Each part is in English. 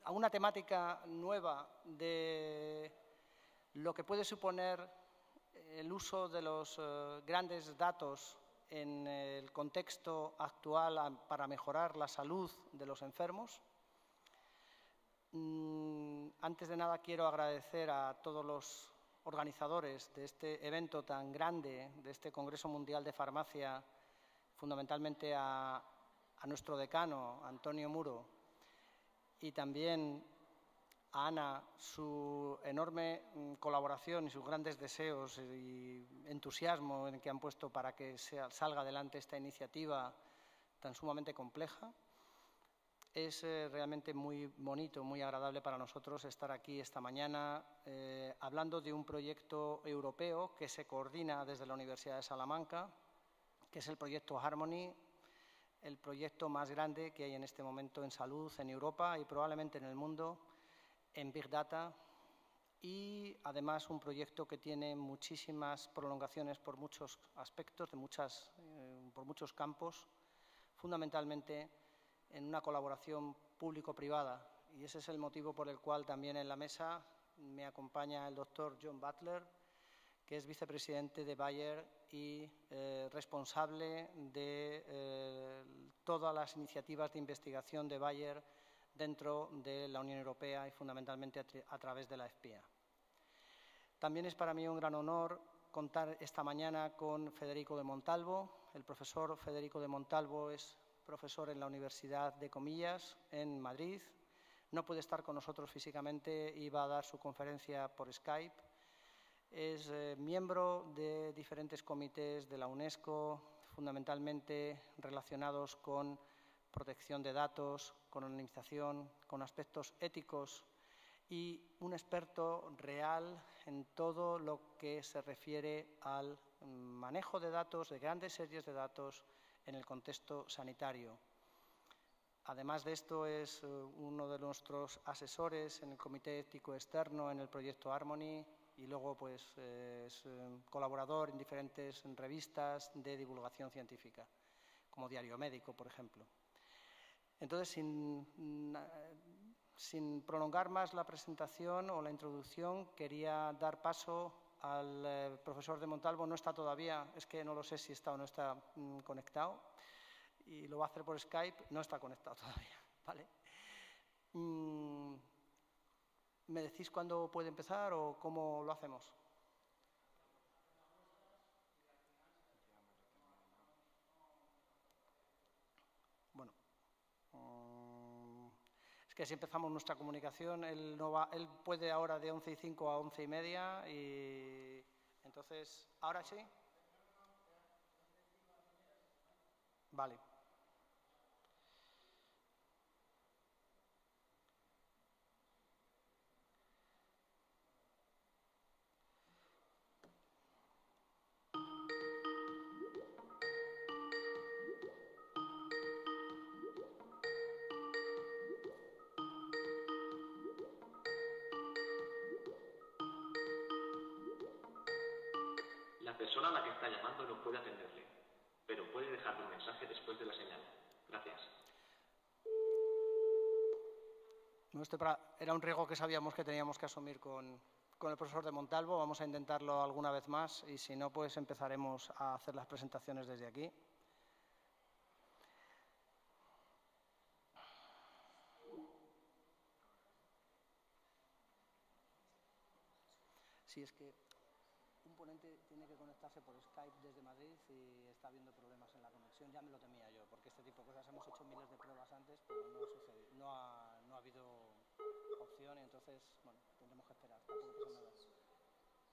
a una temática nueva de lo que puede suponer el uso de los grandes datos en el contexto actual para mejorar la salud de los enfermos. Antes de nada quiero agradecer a todos los organizadores de este evento tan grande, de este Congreso Mundial de Farmacia, fundamentalmente a nuestro decano, Antonio Muro, y también a Ana, su enorme colaboración y sus grandes deseos y entusiasmo en que han puesto para que salga adelante esta iniciativa tan sumamente compleja. Es realmente muy bonito, muy agradable para nosotros estar aquí esta mañana hablando de un proyecto europeo que se coordina desde la Universidad de Salamanca, que es el proyecto Harmony, el proyecto más grande que hay en este momento en salud en Europa y probablemente en el mundo, en Big Data, y además un proyecto que tiene muchísimas prolongaciones por muchos aspectos, por muchos campos, fundamentalmente en una colaboración público-privada. Y ese es el motivo por el cual también en la mesa me acompaña el doctor John Butler, que es vicepresidente de Bayer y responsable de todas las iniciativas de investigación de Bayer dentro de la Unión Europea y fundamentalmente a través de la FPA. También es para mí un gran honor contar esta mañana con Federico de Montalvo. El profesor Federico de Montalvo es profesor en la Universidad de Comillas, en Madrid. No puede estar con nosotros físicamente y va a dar su conferencia por Skype. Es miembro de diferentes comités de la UNESCO, fundamentalmente relacionados con protección de datos, con anonimización, con aspectos éticos y un experto real en todo lo que se refiere al manejo de datos, de grandes series de datos en el contexto sanitario. Además de esto, es uno de nuestros asesores en el Comité Ético Externo en el proyecto Harmony y luego pues, es colaborador en diferentes revistas de divulgación científica, como Diario Médico, por ejemplo. Entonces, sin prolongar más la presentación o la introducción, quería dar paso al profesor de Montalvo. No está todavía, es que no lo sé si está o no está conectado, y lo va a hacer por Skype. No está conectado todavía, ¿vale? ¿Me decís cuándo puede empezar o cómo lo hacemos? Bueno, es que si empezamos nuestra comunicación, él puede ahora de 11:05 a 11:30 y entonces, ¿ahora sí? Vale. La persona a la que está llamando no puede atenderle, pero puede dejarle un mensaje después de la señal. Gracias. No, era un riesgo que sabíamos que teníamos que asumir con el profesor de Montalvo. Vamos a intentarlo alguna vez más y si no, pues empezaremos a hacer las presentaciones desde aquí. Sí, es que un ponente tiene que conectarse por Skype desde Madrid y está habiendo problemas en la conexión. Ya me lo temía yo, porque este tipo de cosas hemos hecho miles de pruebas antes, pero no ha habido opción y entonces, bueno, tendremos que esperar. Tampoco pasa nada.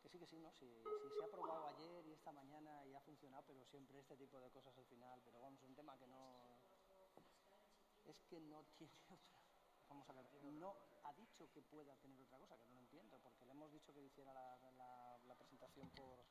Que sí, ¿no? Si se ha probado ayer y esta mañana y ha funcionado, pero siempre este tipo de cosas al final. Pero vamos, un tema que no... Es que no tiene otra... Vamos a ver, no ha dicho que pueda tener otra cosa, que no lo entiendo, porque le hemos dicho que hiciera la presentación por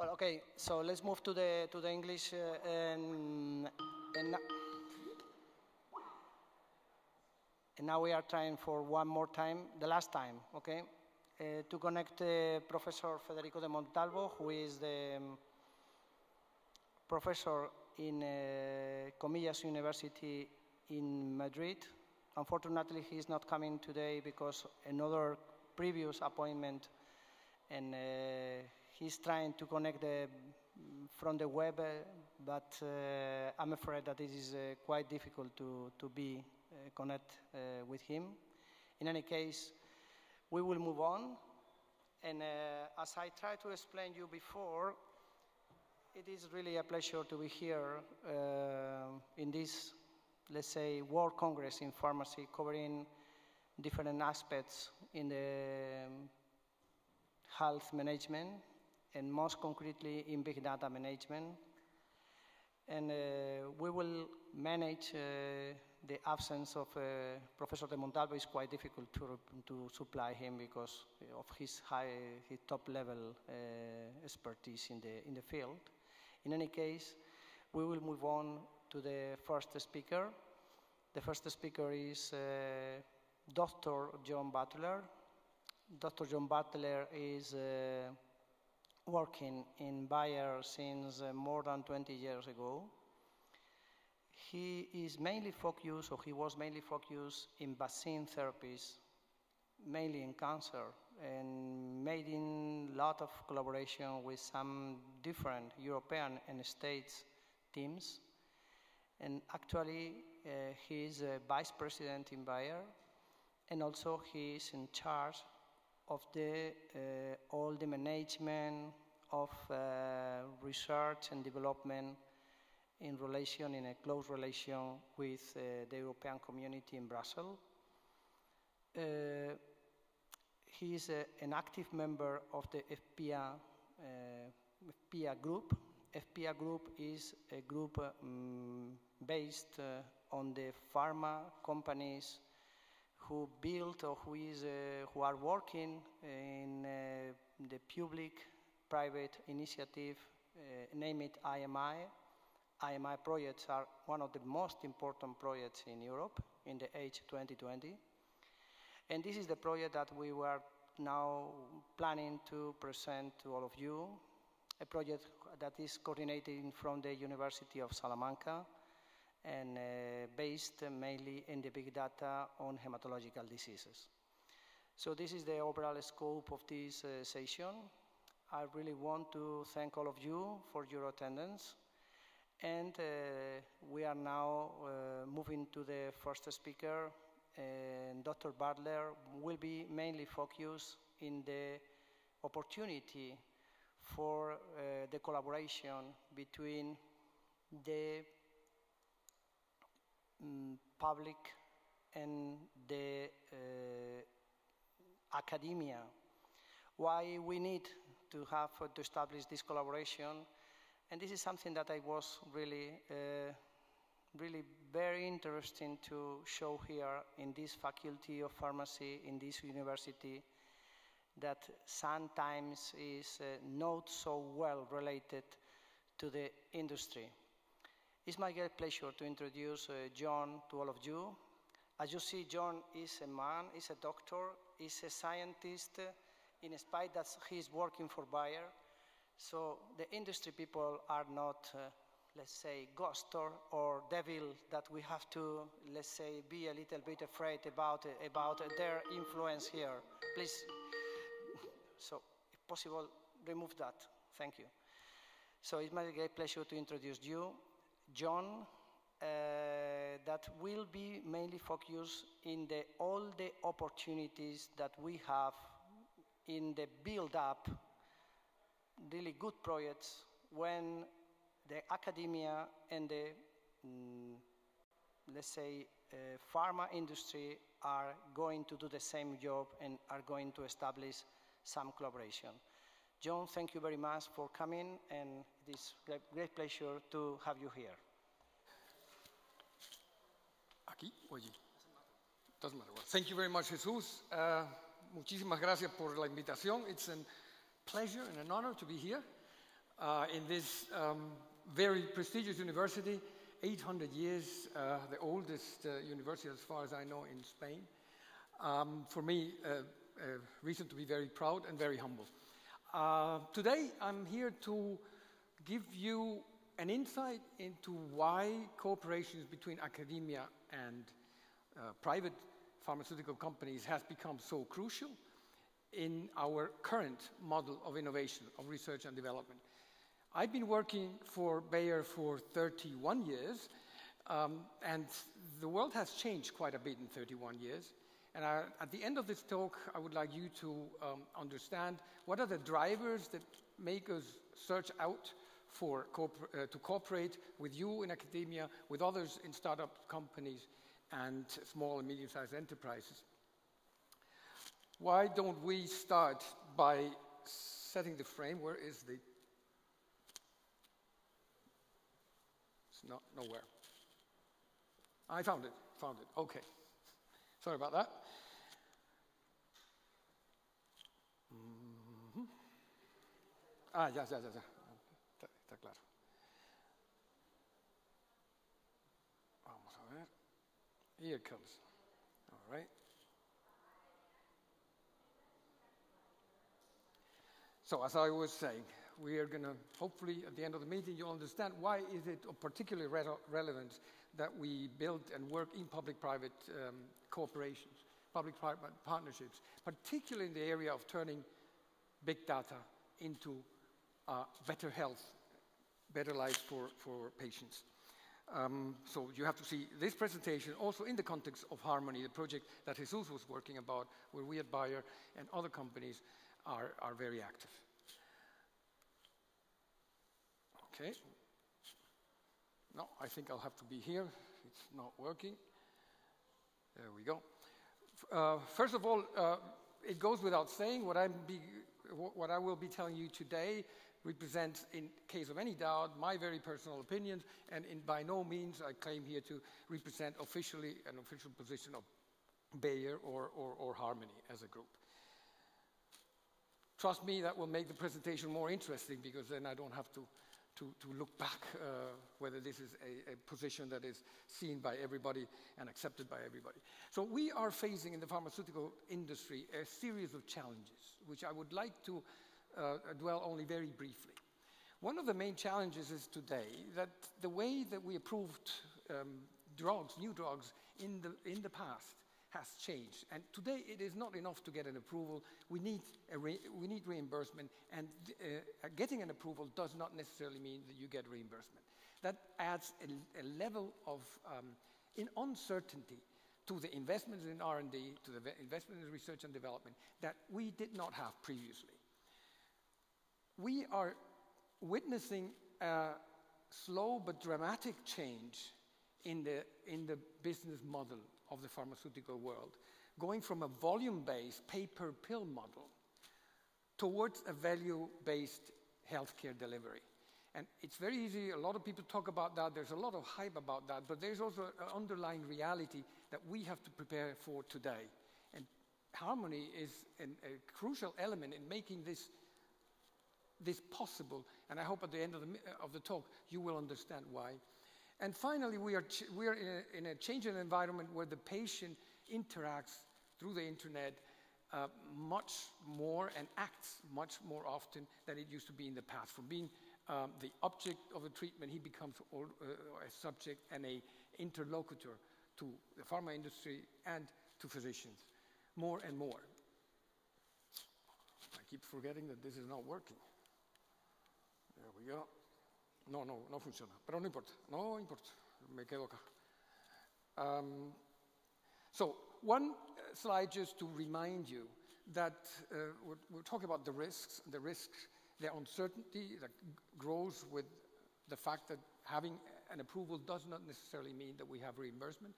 Well, okay, so let's move to the English and now we are trying for one more time, the last time, okay, to connect Professor Federico de Montalvo, who is the professor in Comillas University in Madrid. Unfortunately, he is not coming today because another previous appointment, and he's trying to connect from the web, but I'm afraid that it is quite difficult to be connect with him. In any case, we will move on, and as I tried to explain you before, it is really a pleasure to be here in this, let's say, World Congress in Pharmacy, covering different aspects in the health management, and most concretely in big data management. And we will manage the absence of Professor de Montalvo. Is quite difficult to supply him because of his top level expertise in the field. In any case, we will move on to the first speaker. The first speaker is Dr. John Butler. Dr. John Butler is working in Bayer since more than 20 years ago. He is mainly focused, or he was mainly focused in vaccine therapies, mainly in cancer, and made in a lot of collaboration with some different European and States teams. And actually, he is a vice president in Bayer, and also he is in charge of all the management of research and development in a close relation with the European community in Brussels. He is an active member of the FPA group. FPA group is a group based on the pharma companies who build or who are working in the public-private initiative, name it IMI. IMI projects are one of the most important projects in Europe in the age 2020. And this is the project that we were now planning to present to all of you, a project that is coordinated from the University of Salamanca and based mainly in the big data on hematological diseases. So this is the overall scope of this session. I really want to thank all of you for your attendance. And we are now moving to the first speaker. And Dr. Butler will be mainly focused in the opportunity for the collaboration between the public and the academia. Why we need to establish this collaboration, and this is something that I was really very interesting to show here in this faculty of pharmacy, in this university, that sometimes is not so well related to the industry. It's my great pleasure to introduce John to all of you. As you see, John is a man, is a doctor, is a scientist, in spite that he's working for Bayer. So the industry people are not, let's say, ghost or devil that we have to, let's say, be a little bit afraid about their influence here. Please, so if possible, remove that. Thank you. So it's my great pleasure to introduce you, John, that will be mainly focused in all the opportunities that we have in the build-up really good projects when the academia and the, let's say, pharma industry are going to do the same job and are going to establish some collaboration. John, thank you very much for coming, and it is a great pleasure to have you here. Aquí o allí? Doesn't matter. Well, thank you very much, Jesús. Muchísimas gracias por la invitación. It's a pleasure and an honor to be here. in this very prestigious university, 800 years, the oldest university as far as I know in Spain. For me, a reason to be very proud and very humble. Today, I'm here to give you an insight into why cooperations between academia and private pharmaceutical companies has become so crucial in our current model of innovation, of research and development. I've been working for Bayer for 31 years, and the world has changed quite a bit in 31 years. And at the end of this talk, I would like you to understand what are the drivers that make us search out for to cooperate with you in academia, with others in startup companies and small and medium-sized enterprises. Why don't we start by setting the frame? Where is the... It's not nowhere. I found it, okay. Sorry about that. Ya. Está claro. Vamos a ver. Here it comes. All right. So as I was saying, we are going to, hopefully at the end of the meeting, you'll understand why is it of particular relevance that we build and work in public-private cooperations, public-private partnerships, particularly in the area of turning big data into better health, better lives for patients. So you have to see this presentation also in the context of Harmony, the project that Jesús was working about, where we at Bayer and other companies are very active. Okay. No, I think I'll have to be here. It's not working. There we go. First of all, it goes without saying, what I will be telling you today represents, in case of any doubt, my very personal opinions, and by no means I claim here to represent officially an official position of Bayer or Harmony as a group. Trust me, that will make the presentation more interesting, because then I don't have to look back whether this is a position that is seen by everybody and accepted by everybody. So we are facing in the pharmaceutical industry a series of challenges, which I would like to dwell only very briefly. One of the main challenges is today that the way that we approved drugs, new drugs, in the past has changed. And today it is not enough to get an approval. We need reimbursement, and getting an approval does not necessarily mean that you get reimbursement. That adds a level of uncertainty to the investments in R&D, to the investment in research and development that we did not have previously. We are witnessing a slow but dramatic change in the business model of the pharmaceutical world, going from a volume-based pay-per-pill model towards a value-based healthcare delivery. And it's very easy, a lot of people talk about that, there's a lot of hype about that, but there's also an underlying reality that we have to prepare for today. And Harmony is a crucial element in making this possible, and I hope at the end of the talk you will understand why. And finally, we are in a changing environment where the patient interacts through the internet much more and acts much more often than it used to be in the past. From being the object of a treatment, he becomes a subject and an interlocutor to the pharma industry and to physicians, more and more. I keep forgetting that this is not working. There we go. No funciona, pero no importa, me quedo acá. So one slide just to remind you that we're talking about the risks, the uncertainty that grows with the fact that having an approval does not necessarily mean that we have reimbursement.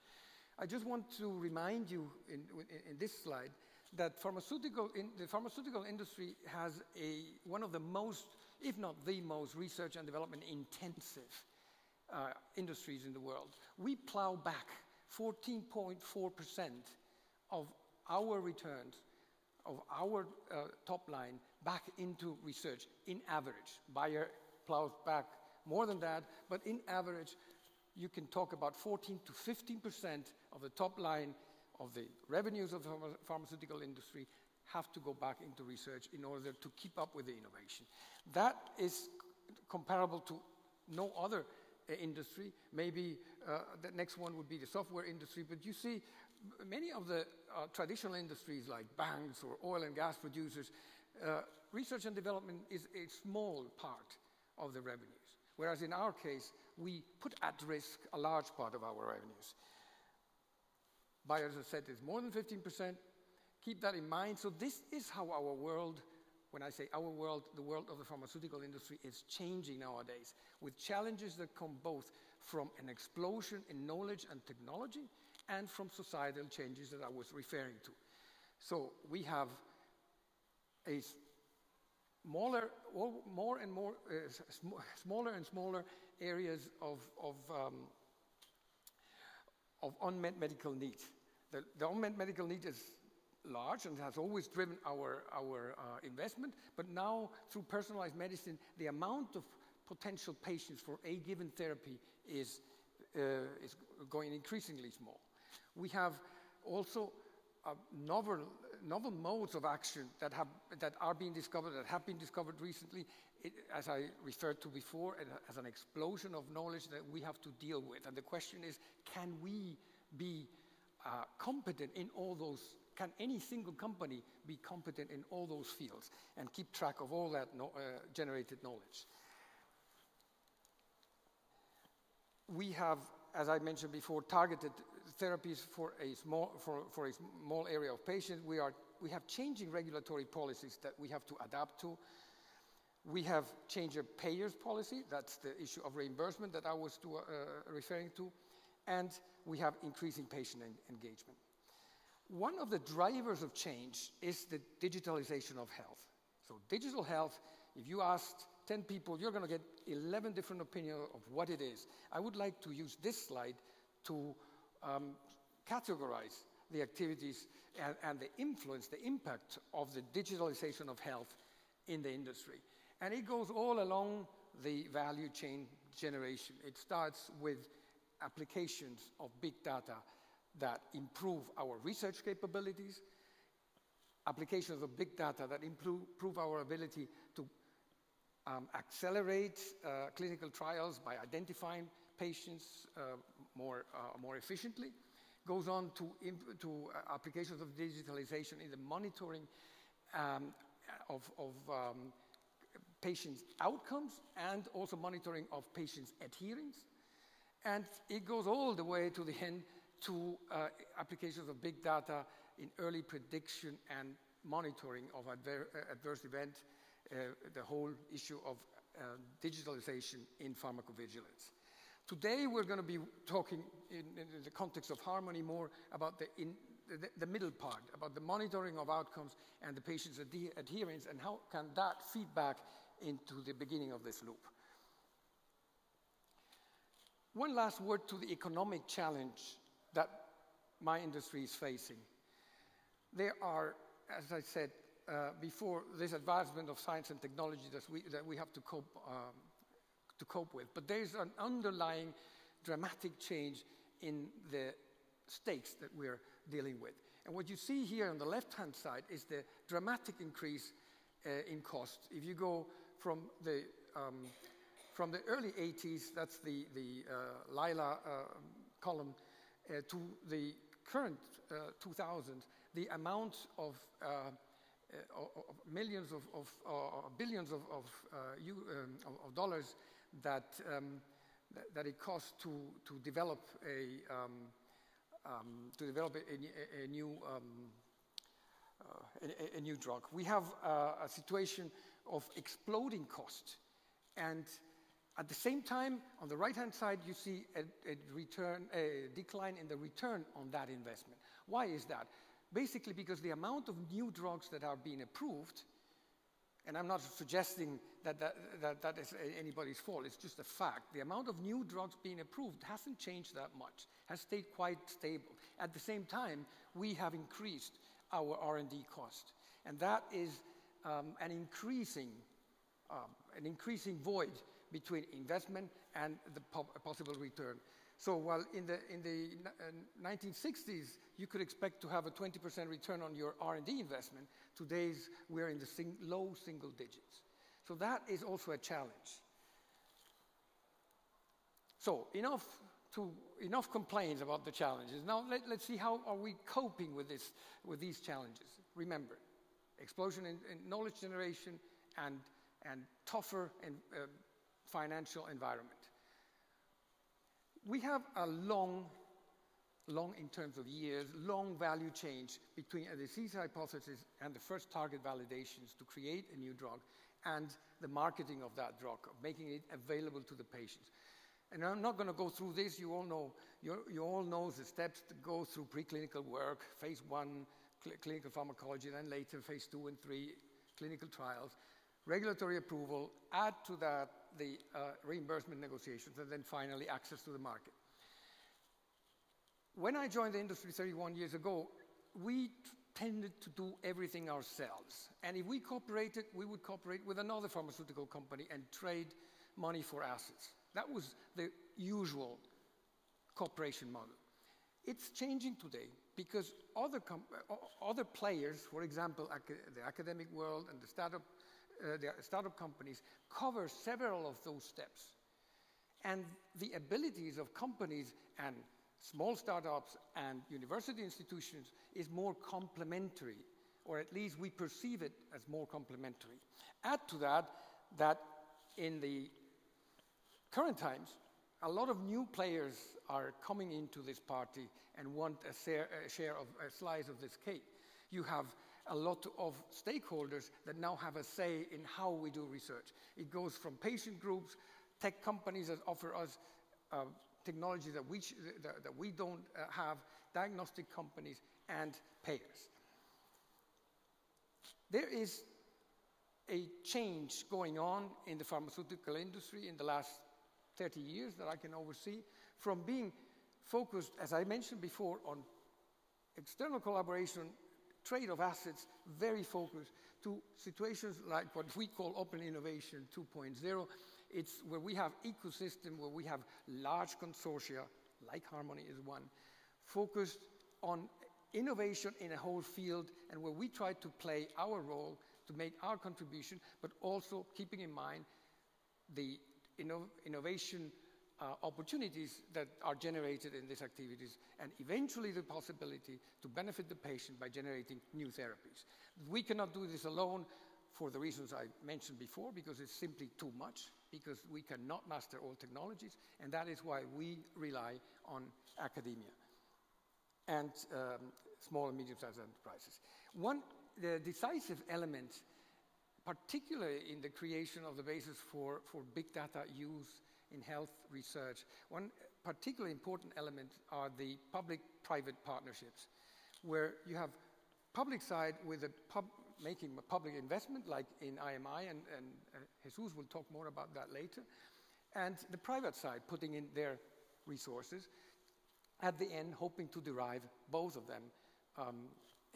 I just want to remind you in this slide that the pharmaceutical industry has one of the most, if not the most, research and development intensive industries in the world. We plow back 14.4% of our returns, of our top line, back into research in average. Bayer plows back more than that, but in average, you can talk about 14 to 15% of the top line of the revenues of the pharmaceutical industry have to go back into research in order to keep up with the innovation. That is comparable to no other industry. Maybe the next one would be the software industry, but you see many of the traditional industries like banks or oil and gas producers, research and development is a small part of the revenues, whereas in our case, we put at risk a large part of our revenues. Bayer, as I said, is more than 15%. Keep that in mind. So this is how our world, when I say our world, the world of the pharmaceutical industry is changing nowadays, with challenges that come both from an explosion in knowledge and technology and from societal changes that I was referring to. So we have a smaller and smaller areas of unmet medical need. The unmet medical need is large and has always driven our investment, but now through personalized medicine, the amount of potential patients for a given therapy is going increasingly small. We have also novel modes of action that are being discovered, that have been discovered recently, as I referred to before, as an explosion of knowledge that we have to deal with. And the question is, can we be competent in all those? Can any single company be competent in all those fields and keep track of all that generated knowledge? We have, as I mentioned before, targeted therapies for a small area of patients. We have changing regulatory policies that we have to adapt to. We have changed our payers policy. That's the issue of reimbursement that I was referring to. And we have increasing patient engagement. One of the drivers of change is the digitalization of health. So digital health, if you asked 10 people, you're going to get 11 different opinions of what it is. I would like to use this slide to categorize the activities and the influence, the impact of the digitalization of health in the industry. And it goes all along the value chain generation. It starts with applications of big data that improve our research capabilities, applications of big data that improve our ability to accelerate clinical trials by identifying patients more efficiently, goes on to applications of digitalization in the monitoring of patients' outcomes and also monitoring of patients' adherence. And it goes all the way to the end to applications of big data in early prediction and monitoring of adverse event, the whole issue of digitalization in pharmacovigilance. Today we're going to be talking in the context of Harmony more about the middle part, about the monitoring of outcomes and the patient's adherence, and how can that feed back into the beginning of this loop. One last word to the economic challenge that my industry is facing. There are, as I said before, this advancement of science and technology that we have to cope with. But there's an underlying dramatic change in the stakes that we're dealing with. And what you see here on the left-hand side is the dramatic increase in cost. If you go from the early 80s, that's the lila column, to the current 2000, the amount of millions of billions of dollars that it costs to develop a new drug. We have a situation of exploding cost, and at the same time, on the right-hand side, you see a decline in the return on that investment. Why is that? Basically because the amount of new drugs that are being approved, and I'm not suggesting that is anybody's fault, it's just a fact. The amount of new drugs being approved hasn't changed that much, has stayed quite stable. At the same time, we have increased our R&D cost. And that is an increasing an increasing void between investment and the possible return. So while in the 1960s, you could expect to have a 20% return on your R&D investment, today's we're in the low single digits. So that is also a challenge. So enough complaints about the challenges. Now let's see how are we coping with these challenges. Remember, explosion in knowledge generation and tougher financial environment. We have a long in terms of years, long value change between a disease hypothesis and the first target validations to create a new drug and the marketing of that drug, of making it available to the patients. And I'm not going to go through this. You all know the steps to go through preclinical work, phase 1, clinical pharmacology, then later phase 2 and 3, clinical trials, regulatory approval, add to that the reimbursement negotiations, and then finally access to the market. When I joined the industry 31 years ago, we tended to do everything ourselves. And if we cooperated, we would cooperate with another pharmaceutical company and trade money for assets. That was the usual cooperation model. It's changing today because other players, for example, the academic world and the startup companies, cover several of those steps. And the abilities of companies and small startups and university institutions is more complementary, or at least we perceive it as more complementary. Add to that, that in the current times, a lot of new players are coming into this party and want a slice of this cake. You have a lot of stakeholders that now have a say in how we do research. It goes from patient groups, tech companies that offer us technology that we don't have, diagnostic companies, and payers. There is a change going on in the pharmaceutical industry in the last 30 years that I can oversee, from being focused, as I mentioned before, on external collaboration, trade of assets, very focused, to situations like what we call open innovation 2.0. It's where we have ecosystem, where we have large consortia, like Harmony is one, focused on innovation in a whole field, and where we try to play our role to make our contribution, but also keeping in mind the innovation opportunities that are generated in these activities, and eventually the possibility to benefit the patient by generating new therapies. We cannot do this alone for the reasons I mentioned before, because it's simply too much, because we cannot master all technologies, and that is why we rely on academia and small and medium-sized enterprises. The decisive element, particularly in the creation of the basis for big data use in health research, one particularly important element are the public-private partnerships, where you have public side with making a public investment, like in IMI, and Jesús will talk more about that later, and the private side putting in their resources, at the end hoping to derive, both of them,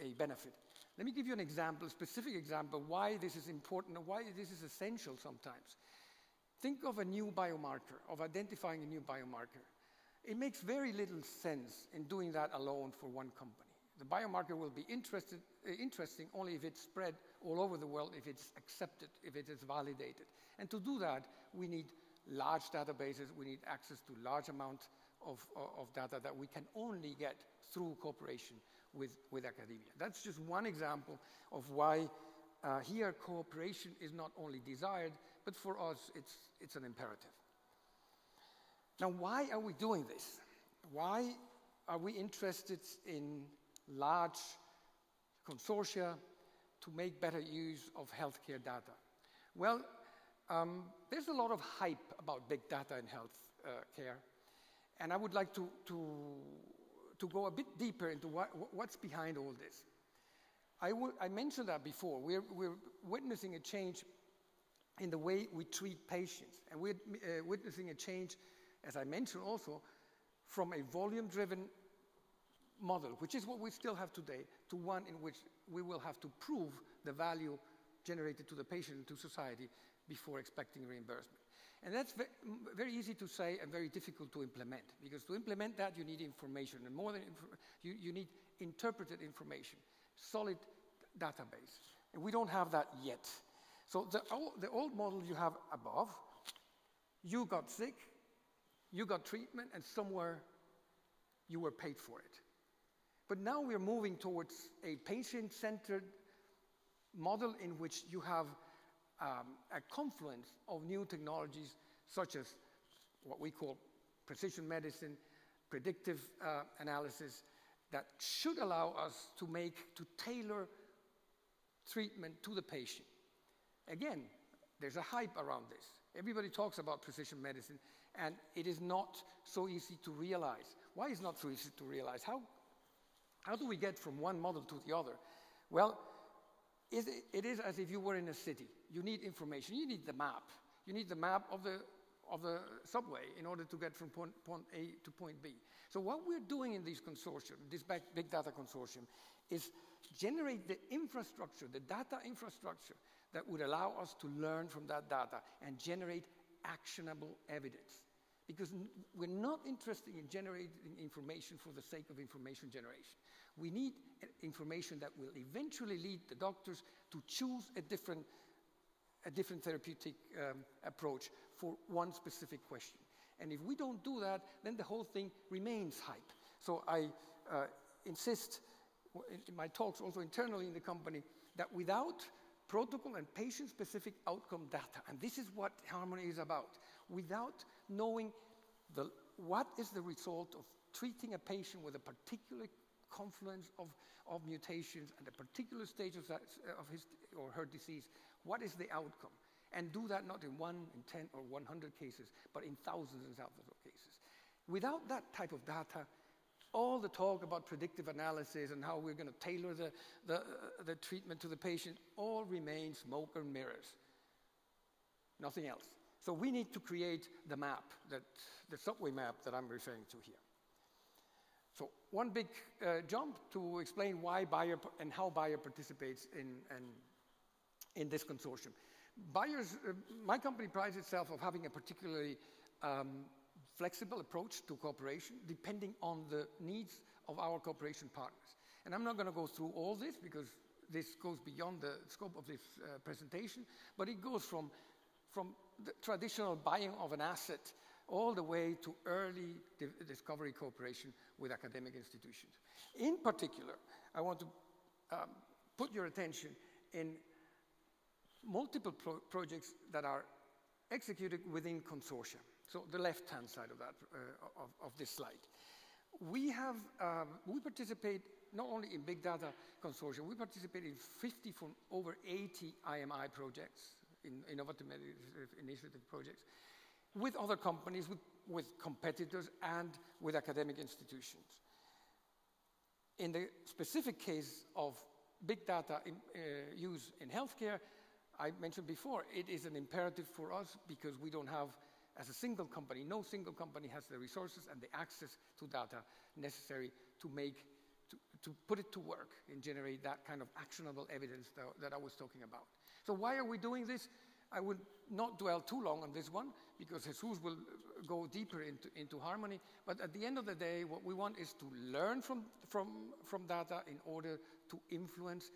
a benefit. Let me give you an example, a specific example, why this is important and why this is essential sometimes. Think of a new biomarker, of identifying a new biomarker. It makes very little sense in doing that alone for one company. The biomarker will be interesting only if it's spread all over the world, if it's accepted, if it is validated. And to do that, we need large databases, we need access to large amounts of data that we can only get through cooperation with academia. That's just one example of why here cooperation is not only desired, but for us it's an imperative. Now, why are we doing this? Why are we interested in large consortia to make better use of healthcare data? Well, there's a lot of hype about big data in health care, and I would like to go a bit deeper into what's behind all this. I mentioned that before. We're witnessing a change in the way we treat patients, and we're witnessing a change, as I mentioned also, from a volume-driven model, which is what we still have today, to one in which we will have to prove the value generated to the patient and to society before expecting reimbursement. And that's very easy to say and very difficult to implement, because to implement that you need information, and more than you need interpreted information, solid database. And we don't have that yet. So the old model you have above, you got sick, you got treatment, and somewhere you were paid for it. But now we're moving towards a patient-centered model in which you have a confluence of new technologies such as what we call precision medicine, predictive analysis, that should allow us to tailor treatment to the patient. Again, there's a hype around this. Everybody talks about precision medicine, and it is not so easy to realize. Why is it not so easy to realize? How do we get from one model to the other? Well, it is as if you were in a city. You need information. You need the map. You need the map of the subway in order to get from point A to point B. So what we're doing in this consortium, this big data consortium, is generate the infrastructure, the data infrastructure that would allow us to learn from that data and generate actionable evidence. Because we're not interested in generating information for the sake of information generation. We need information that will eventually lead the doctors to choose a different therapeutic approach for one specific question. And if we don't do that, then the whole thing remains hype. So I insist in my talks, also internally in the company, that without protocol and patient-specific outcome data, and this is what Harmony is about, without knowing what is the result of treating a patient with a particular confluence of mutations and a particular stage of his or her disease, what is the outcome? And do that not in 1, in 10, or 100 cases, but in thousands and thousands of cases. Without that type of data, all the talk about predictive analysis and how we're going to tailor the treatment to the patient all remains smoke and mirrors. Nothing else. So we need to create the map, the subway map that I'm referring to here. So one big jump to explain why Bayer and how Bayer participates in this consortium. My company prides itself of having a particularly flexible approach to cooperation, depending on the needs of our cooperation partners. And I'm not going to go through all this because this goes beyond the scope of this presentation, but it goes from the traditional buying of an asset all the way to early discovery cooperation with academic institutions. In particular, I want to put your attention in multiple projects that are executed within consortia. So the left-hand side of that of this slide. We participate not only in big data consortia, we participate in 50 from over 80 IMI projects, innovative initiative projects, with other companies, with competitors, and with academic institutions. In the specific case of big data use in healthcare, I mentioned before, it is an imperative for us because we don't have, as a single company, no single company has the resources and the access to data necessary to put it to work and generate that kind of actionable evidence that I was talking about. So why are we doing this? I would not dwell too long on this one because Jesús will go deeper into Harmony. But at the end of the day, what we want is to learn from data in order to influence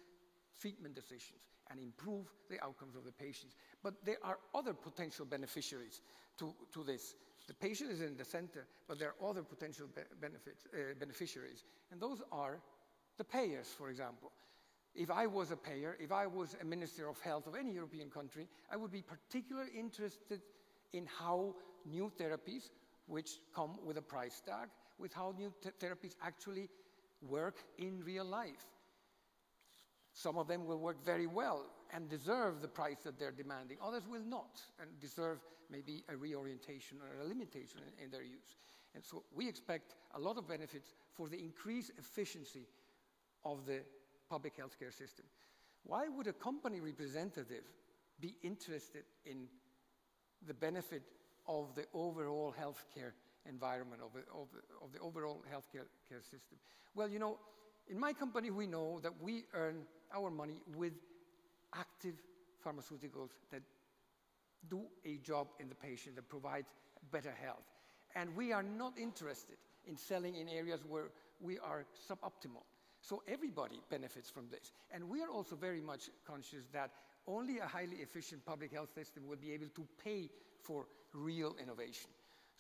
treatment decisions and improve the outcomes of the patients. But there are other potential beneficiaries to this. The patient is in the center, but there are other potential beneficiaries. And those are the payers, for example. If I was a payer, if I was a Minister of Health of any European country, I would be particularly interested in how new therapies, which come with a price tag, with how new therapies actually work in real life. Some of them will work very well and deserve the price that they're demanding. Others will not and deserve maybe a reorientation or a limitation in their use. And so we expect a lot of benefits for the increased efficiency of the public healthcare system. Why would a company representative be interested in the benefit of the overall healthcare environment, of the overall healthcare system? Well, you know, in my company, we know that we earn our money with active pharmaceuticals that do a job in the patient that provides better health. And we are not interested in selling in areas where we are suboptimal. So everybody benefits from this. And we are also very much conscious that only a highly efficient public health system will be able to pay for real innovation.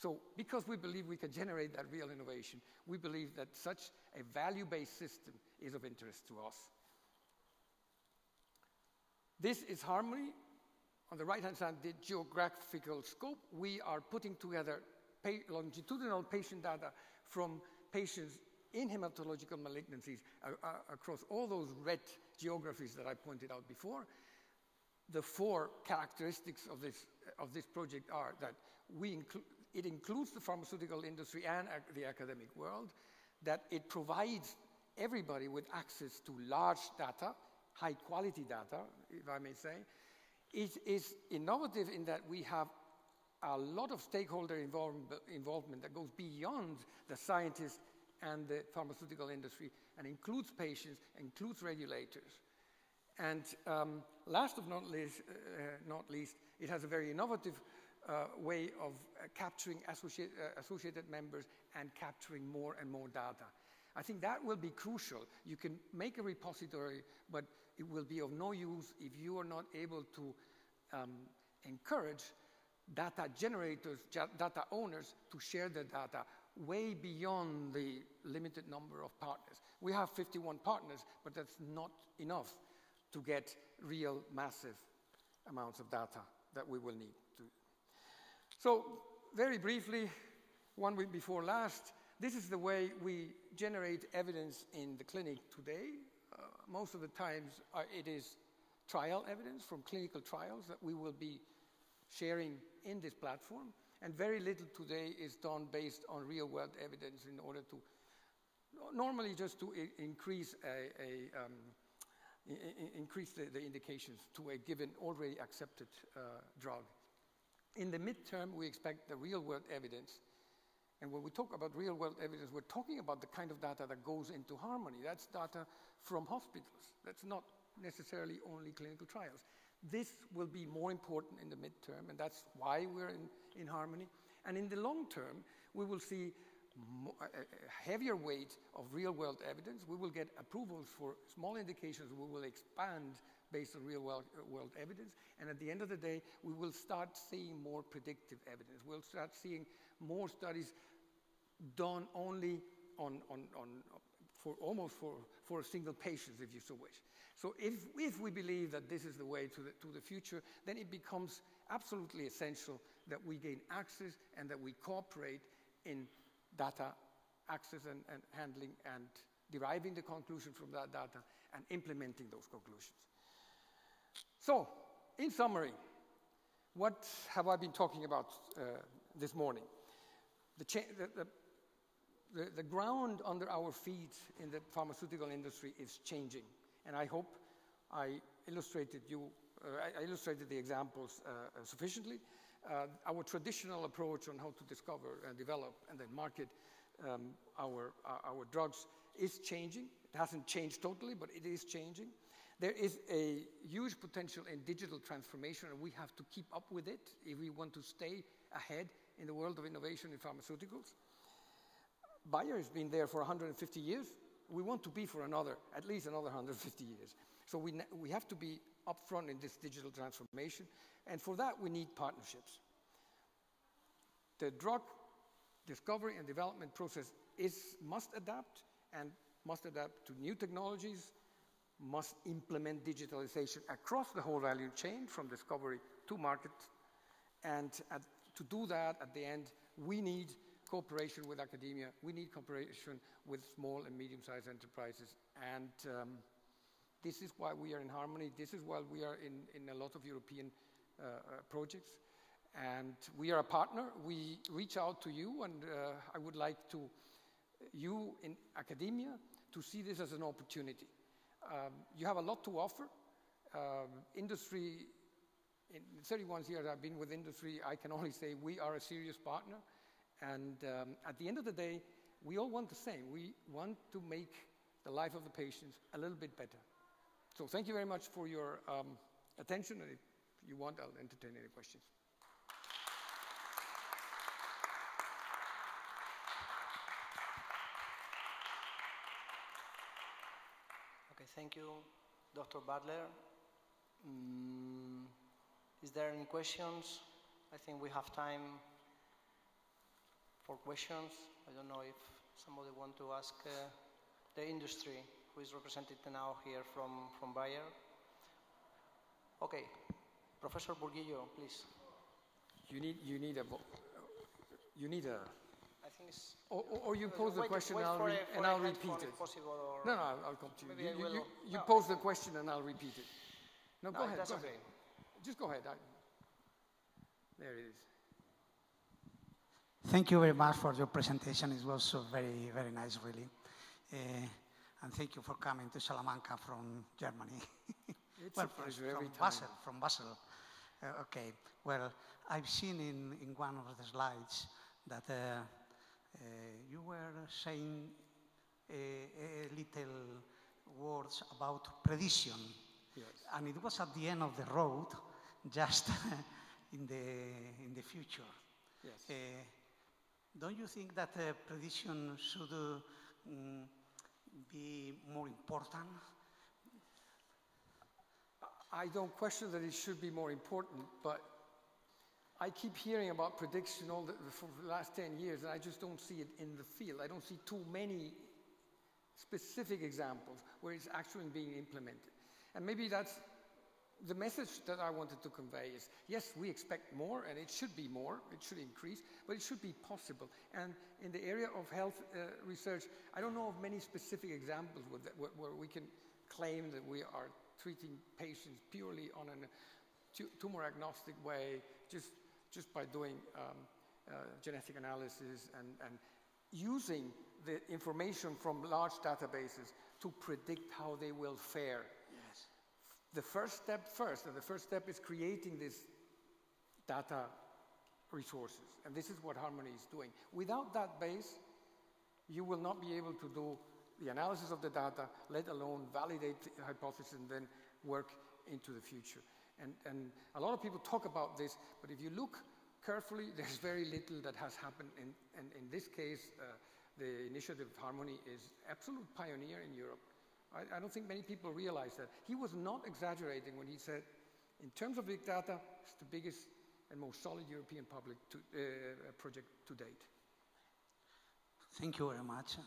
So because we believe we can generate that real innovation, we believe that such a value-based system is of interest to us. This is Harmony. On the right-hand side, the geographical scope. We are putting together longitudinal patient data from patients in hematological malignancies across all those red geographies that I pointed out before. The 4 characteristics of this project are that it includes the pharmaceutical industry and the academic world, that it provides everybody with access to large data, high-quality data, if I may say. It is innovative in that we have a lot of stakeholder involvement that goes beyond the scientists and the pharmaceutical industry and includes patients, includes regulators. And last but not least, it has a very innovative way of capturing associated members and capturing more and more data. I think that will be crucial. You can make a repository, but it will be of no use if you are not able to encourage data generators, data owners to share their data way beyond the limited number of partners. We have 51 partners, but that's not enough to get real massive amounts of data that we will need to. So very briefly, 1 week before last, this is the way we generate evidence in the clinic today. Most of the times it is trial evidence from clinical trials that we will be sharing in this platform. And very little today is done based on real-world evidence in order to, normally just to increase the indications to a given already accepted drug. In the midterm, we expect the real-world evidence. And when we talk about real-world evidence, we're talking about the kind of data that goes into Harmony. That's data from hospitals. That's not necessarily only clinical trials. This will be more important in the midterm, and that's why we're in Harmony. And in the long term, we will see a heavier weight of real-world evidence. We will get approvals for small indications. We will expand based on real-world evidence. And at the end of the day, we will start seeing more predictive evidence. We'll start seeing more studies done only for a single patient, if you so wish. So if we believe that this is the way to the future, then it becomes absolutely essential that we gain access and that we cooperate in data access and handling and deriving the conclusion from that data and implementing those conclusions. So, in summary, what have I been talking about this morning? The ground under our feet in the pharmaceutical industry is changing, and I hope I illustrated the examples sufficiently. Our traditional approach on how to discover and develop and then market our drugs is changing. It hasn't changed totally, but it is changing. There is a huge potential in digital transformation, and we have to keep up with it if we want to stay ahead in the world of innovation in pharmaceuticals. Bayer has been there for 150 years. We want to be for at least another 150 years. So we have to be upfront in this digital transformation, and for that we need partnerships. The drug discovery and development process must adapt to new technologies, must implement digitalization across the whole value chain from discovery to market. And to do that, at the end, we need cooperation with academia. We need cooperation with small and medium-sized enterprises. And this is why we are in Harmony. This is why we are in a lot of European projects. And we are a partner. We reach out to you, and I would like you in academia to see this as an opportunity. You have a lot to offer. Industry, in 31 years I've been with industry, I can only say we are a serious partner. And at the end of the day, we all want the same. We want to make the life of the patients a little bit better. So thank you very much for your attention. And you want, I'll entertain any questions. Okay, thank you, Dr. Butler. Is there any questions? I think we have time for questions. I don't know if somebody want to ask the industry who is represented now here from Bayer. Okay, Professor Burguillo, please. You need a. I think it's. Or you pose the question and I'll repeat it. Possible, or No, I'll come to maybe you. You pose the question and I'll repeat it. No, go ahead. That's Go okay. ahead. Just go ahead. There it is. Thank you very much for your presentation. It was very, very nice, really. And thank you for coming to Salamanca from Germany. It's well, a pleasure every time. Basel, from Basel. Okay. Well, I've seen in one of the slides that you were saying a little words about prediction. Yes. And it was at the end of the road, just in the future. Yes. Don't you think that prediction should be more important? I don't question that it should be more important, but I keep hearing about prediction for the last 10 years, and I just don't see it in the field. I don't see too many specific examples where it's actually being implemented. And maybe that's the message that I wanted to convey is, yes, we expect more, and it should be more, it should increase, but it should be possible. And in the area of health research, I don't know of many specific examples where we can claim that we are treating patients purely on a tumor-agnostic way, just by doing genetic analysis and using the information from large databases to predict how they will fare. Yes. The first step is creating this data resources, and this is what Harmony is doing. Without that base, you will not be able to do the analysis of the data, let alone validate the hypothesis and then work into the future. And a lot of people talk about this, but if you look carefully, there's very little that has happened. And in this case, the initiative Harmony is absolute pioneer in Europe. I don't think many people realize that. He was not exaggerating when he said, in terms of big data, it's the biggest and most solid European public project to date. Thank you very much.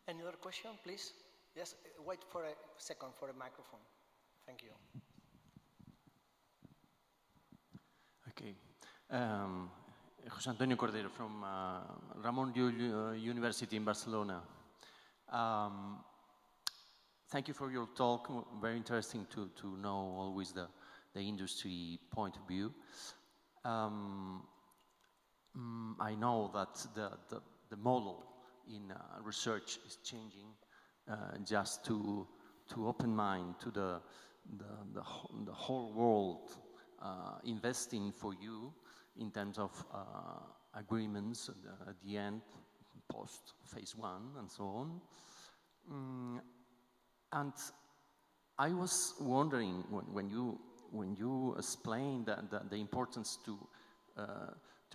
Any other question, please? Yes, wait for a second for a microphone. Thank you. Okay. José Antonio Cordero from Ramon Llull University in Barcelona. Thank you for your talk. Very interesting to know always the industry point of view. I know that the model in research is changing, just to open mind to the whole world investing for you in terms of agreements at the end, post phase 1 and so on. And I was wondering when you explained the importance to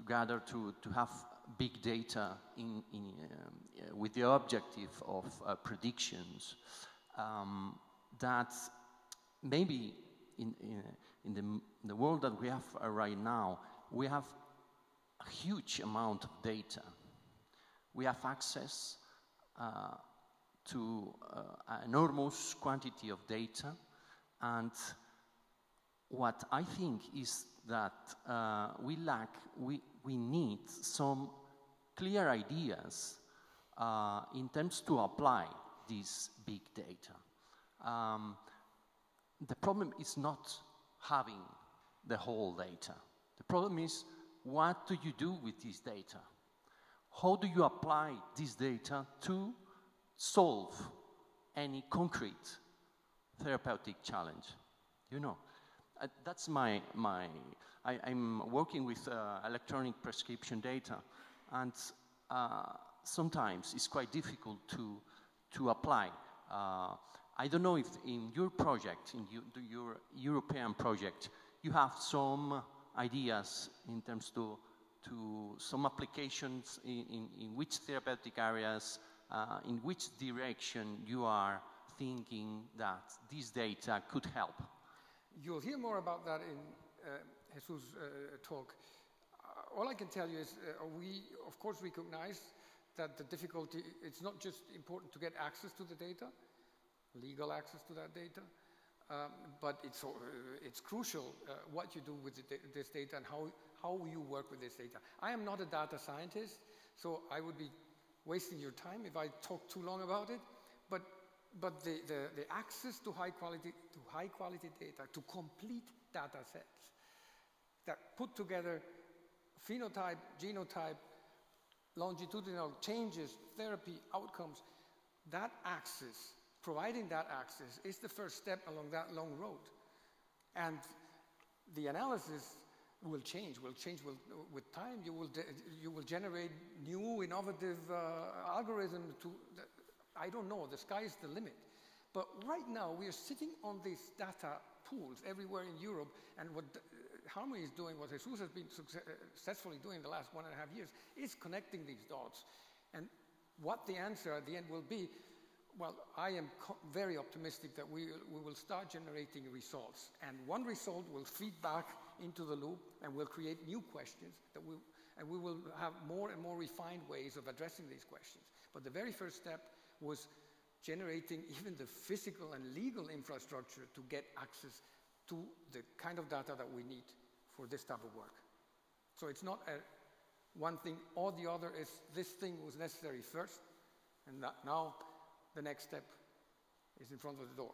gather to have big data with the objective of predictions, that maybe in the world that we have right now, we have a huge amount of data. We have access to an enormous quantity of data, and what I think is that we need some clear ideas in terms to apply this big data. The problem is not having the whole data. The problem is, what do you do with this data? How do you apply this data to solve any concrete therapeutic challenge? You know, that's I'm working with electronic prescription data, and sometimes it's quite difficult to apply I don't know if in your project, in your European project, you have some ideas in terms to some applications in which therapeutic areas, in which direction you are thinking that this data could help. You'll hear more about that in Jesus' talk. All I can tell you is we, of course, recognize that the difficulty, it's not just important to get access to the data, legal access to that data, but it's crucial what you do with this data and how you work with this data. I am not a data scientist, so I would be wasting your time if I talk too long about it, but the access to high quality data, to complete data sets that put together phenotype, genotype, longitudinal changes, therapy, outcomes, that access, providing that access is the first step along that long road. And the analysis will change with time. You will generate new innovative algorithms I don't know, the sky is the limit. But right now we are sitting on these data pools everywhere in Europe, and what Harmony is doing, what Jesus has been successfully doing the last 1.5 years, is connecting these dots. And what the answer at the end will be, well, I am very optimistic that we will start generating results. And one result will feed back into the loop and will create new questions and we will have more and more refined ways of addressing these questions. But the very first step was generating even the physical and legal infrastructure to get access to the kind of data that we need for this type of work. So it's not one thing or the other, is this thing was necessary first, and now the next step is in front of the door.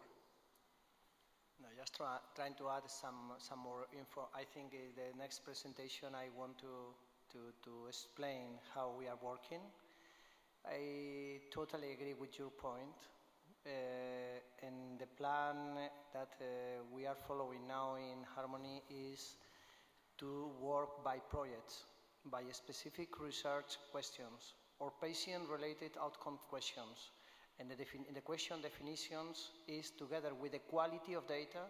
No, just trying to add some more info. I think the next presentation I want to explain how we are working. I totally agree with your point. And the plan that we are following now in Harmony is to work by projects, by specific research questions or patient-related outcome questions. And the question definitions is, together with the quality of data,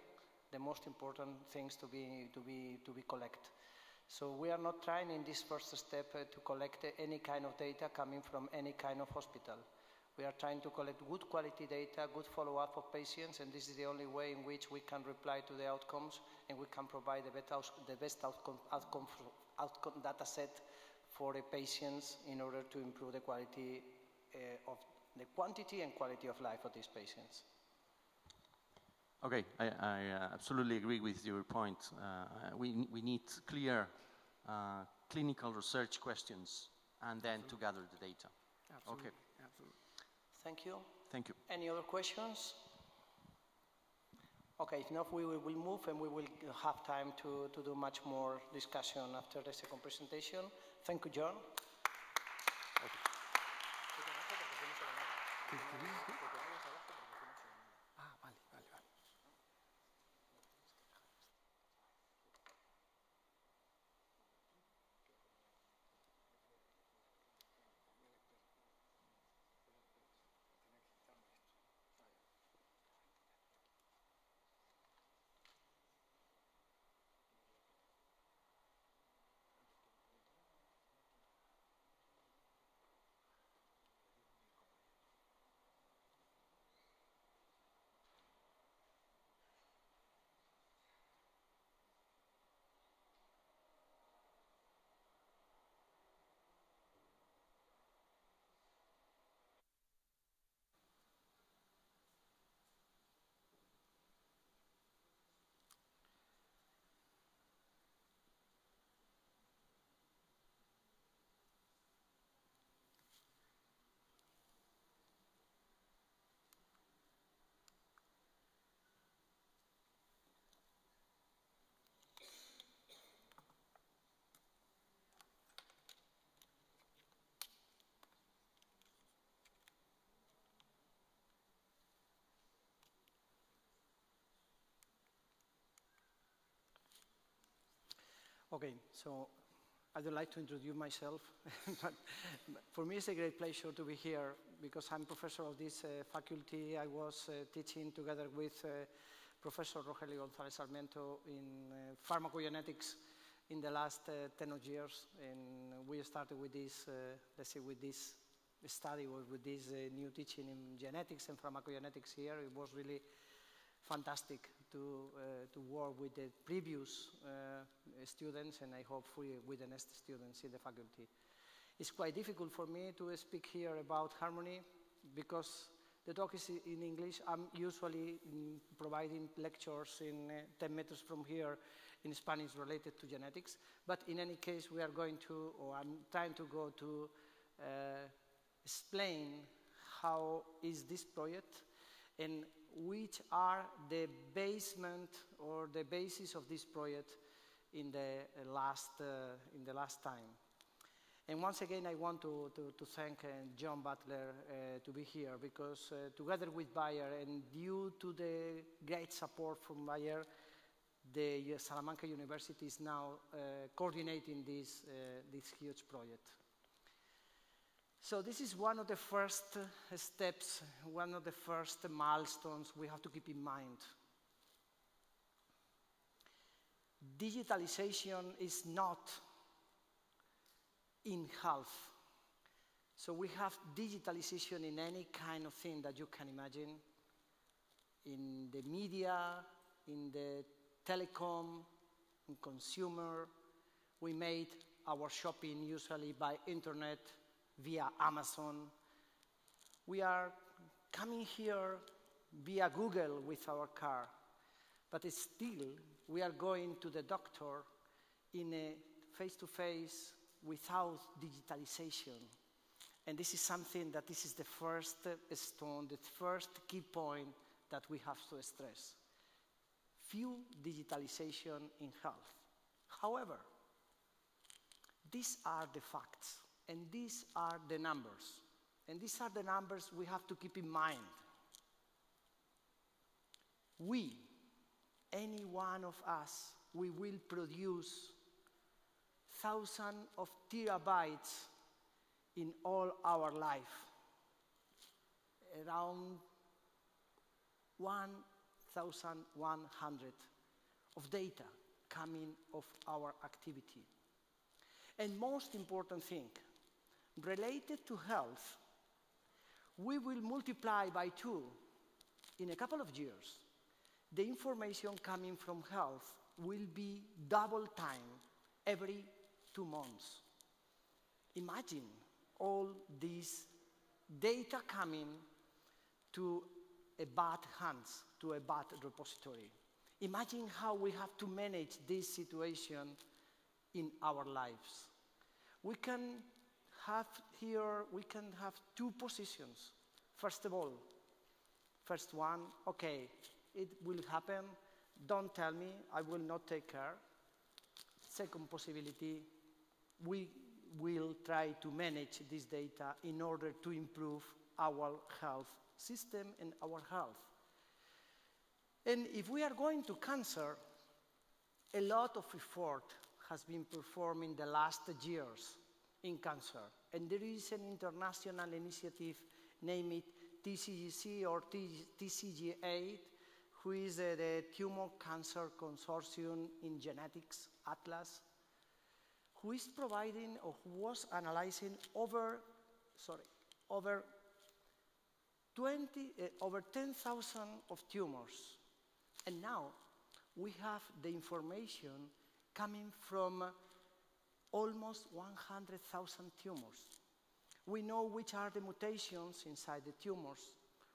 the most important things to be collected. So we are not trying in this first step to collect any kind of data coming from any kind of hospital. We are trying to collect good quality data, good follow-up of patients, and this is the only way in which we can reply to the outcomes and we can provide the best outcome data set for the patients in order to improve the quality of the quantity and quality of life of these patients. Okay, I absolutely agree with your point. We need clear clinical research questions and then to gather the data. Absolutely. Okay. Absolutely. Thank you. Thank you. Any other questions? Okay, if not, we will move and we will have time to do much more discussion after the second presentation. Thank you, John. Okay, so I don't like to introduce myself, but for me it's a great pleasure to be here because I'm professor of this faculty. I was teaching together with Professor Rogelio González Sarmiento in pharmacogenetics in the last 10 years, and we started with this, let's say, with this study or with this new teaching in genetics and pharmacogenetics here. It was really fantastic to work with the previous students, and I hope with the next students in the faculty. It's quite difficult for me to speak here about harmony because the talk is in English. I'm usually providing lectures in 10 meters from here in Spanish related to genetics, but in any case we are going to, or I'm trying to go to explain how is this project and which are the basement or the basis of this project in the last time. And once again, I want to thank John Butler to be here because together with Bayer and due to the great support from Bayer, the Salamanca University is now coordinating this huge project. So this is one of the first steps, one of the first milestones we have to keep in mind. Digitalization is not in health. So we have digitalization in any kind of thing that you can imagine, in the media, in the telecom, in consumer. We made our shopping usually by internet, via Amazon. We are coming here via Google with our car, but still we are going to the doctor in a face-to-face without digitalization. And this is something that this is the first stone, the first key point that we have to stress. Few digitalization in health. However, these are the facts. And these are the numbers. And these are the numbers we have to keep in mind. We, any one of us, we will produce thousands of terabytes in all our life. Around 1,100 of data coming of our activity. And most important thing, related to health, we will multiply by 2 in a couple of years. The information coming from health will be double time every 2 months. Imagine all this data coming to a bad hands, to a bad repository. Imagine how we have to manage this situation in our lives. We can have here, we can have 2 positions. First of all, first one, okay, it will happen, don't tell me, I will not take care. Second possibility, we will try to manage this data in order to improve our health system and our health. And if we are going to cancer, a lot of effort has been performed in the last years in cancer. And there is an international initiative named TCGC or TCG8, who is the Tumor Cancer Consortium in Genetics Atlas, who is providing or who was analyzing over 10,000 of tumors. And now we have the information coming from almost 100,000 tumors. We know which are the mutations inside the tumors.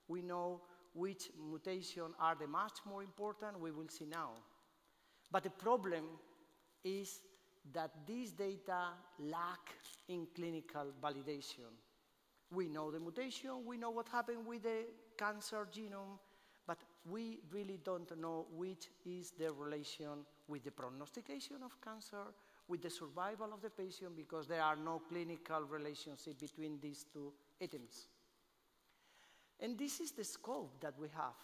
We know which mutations are the much more important, we will see now. But the problem is that these data lack in clinical validation. We know the mutation, we know what happened with the cancer genome, but we really don't know which is the relation with the prognostication of cancer, with the survival of the patient, because there are no clinical relationship between these 2 items. And this is the scope that we have.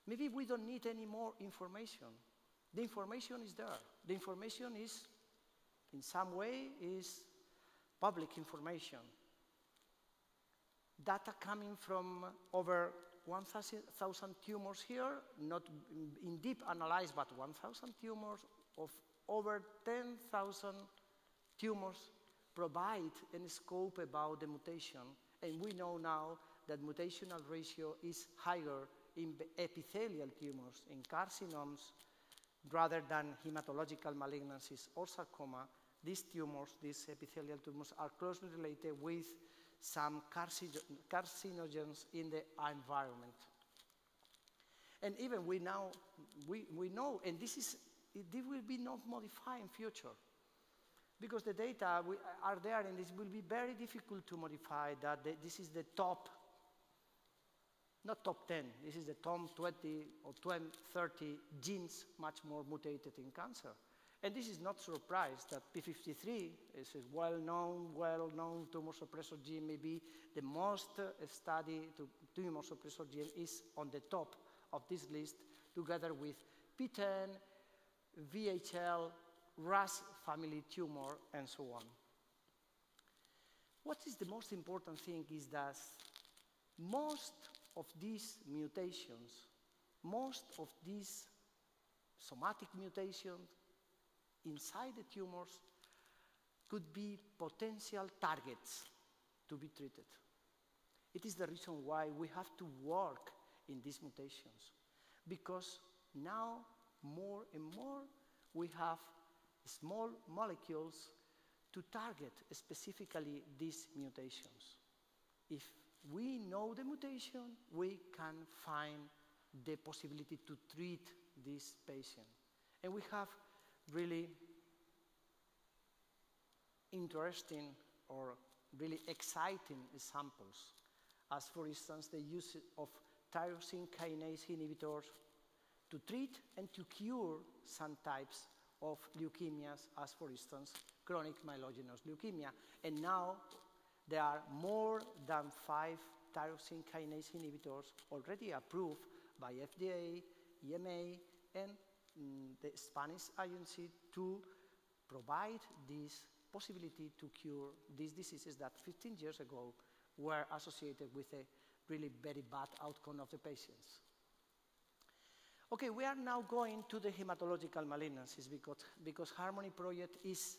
Maybe we don't need any more information. The information is there. The information is in some way is public information. Data coming from over 1,000 tumors here, not in deep analysis, but 1,000 tumors of over 10,000 tumors provide a scope about the mutation. And we know now that mutational ratio is higher in epithelial tumors, in carcinomas, rather than hematological malignancies or sarcoma. These tumors, these epithelial tumors, are closely related with some carcinogens in the environment. And even we know, and this will be not modified in future, because the data are there, and it will be very difficult to modify that. This is the top, not top 10, this is the top 20 or 30 genes much more mutated in cancer. And this is not surprise that P53 is a well-known tumor suppressor gene, maybe the most studied tumor suppressor gene is on the top of this list, together with P10, VHL, RAS family tumor, and so on. What is the most important thing is that most of these mutations, most of these somatic mutations inside the tumors could be potential targets to be treated. It is the reason why we have to work in these mutations, because now more and more we have small molecules to target specifically these mutations. If we know the mutation, we can find the possibility to treat this patient. And we have really interesting or really exciting examples, as for instance the use of tyrosine kinase inhibitors to treat and to cure some types of leukemias, as for instance chronic myelogenous leukemia. And now there are more than 5 tyrosine kinase inhibitors already approved by FDA, EMA, and the Spanish agency to provide this possibility to cure these diseases that 15 years ago were associated with a really very bad outcome of the patients. Okay, we are now going to the hematological malignancies because Harmony project is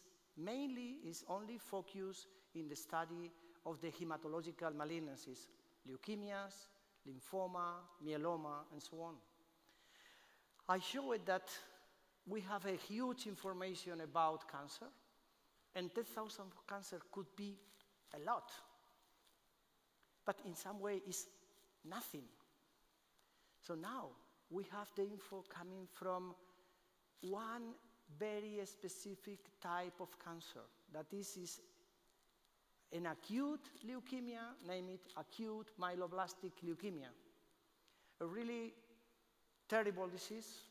only focused in the study of the hematological malignancies, leukemias, lymphoma, myeloma, and so on. I showed that we have a huge information about cancer, and 10,000 cancer could be a lot, but in some way it's nothing. So now we have the info coming from one very specific type of cancer, that this is an acute leukemia, name it acute myeloblastic leukemia, a really terrible disease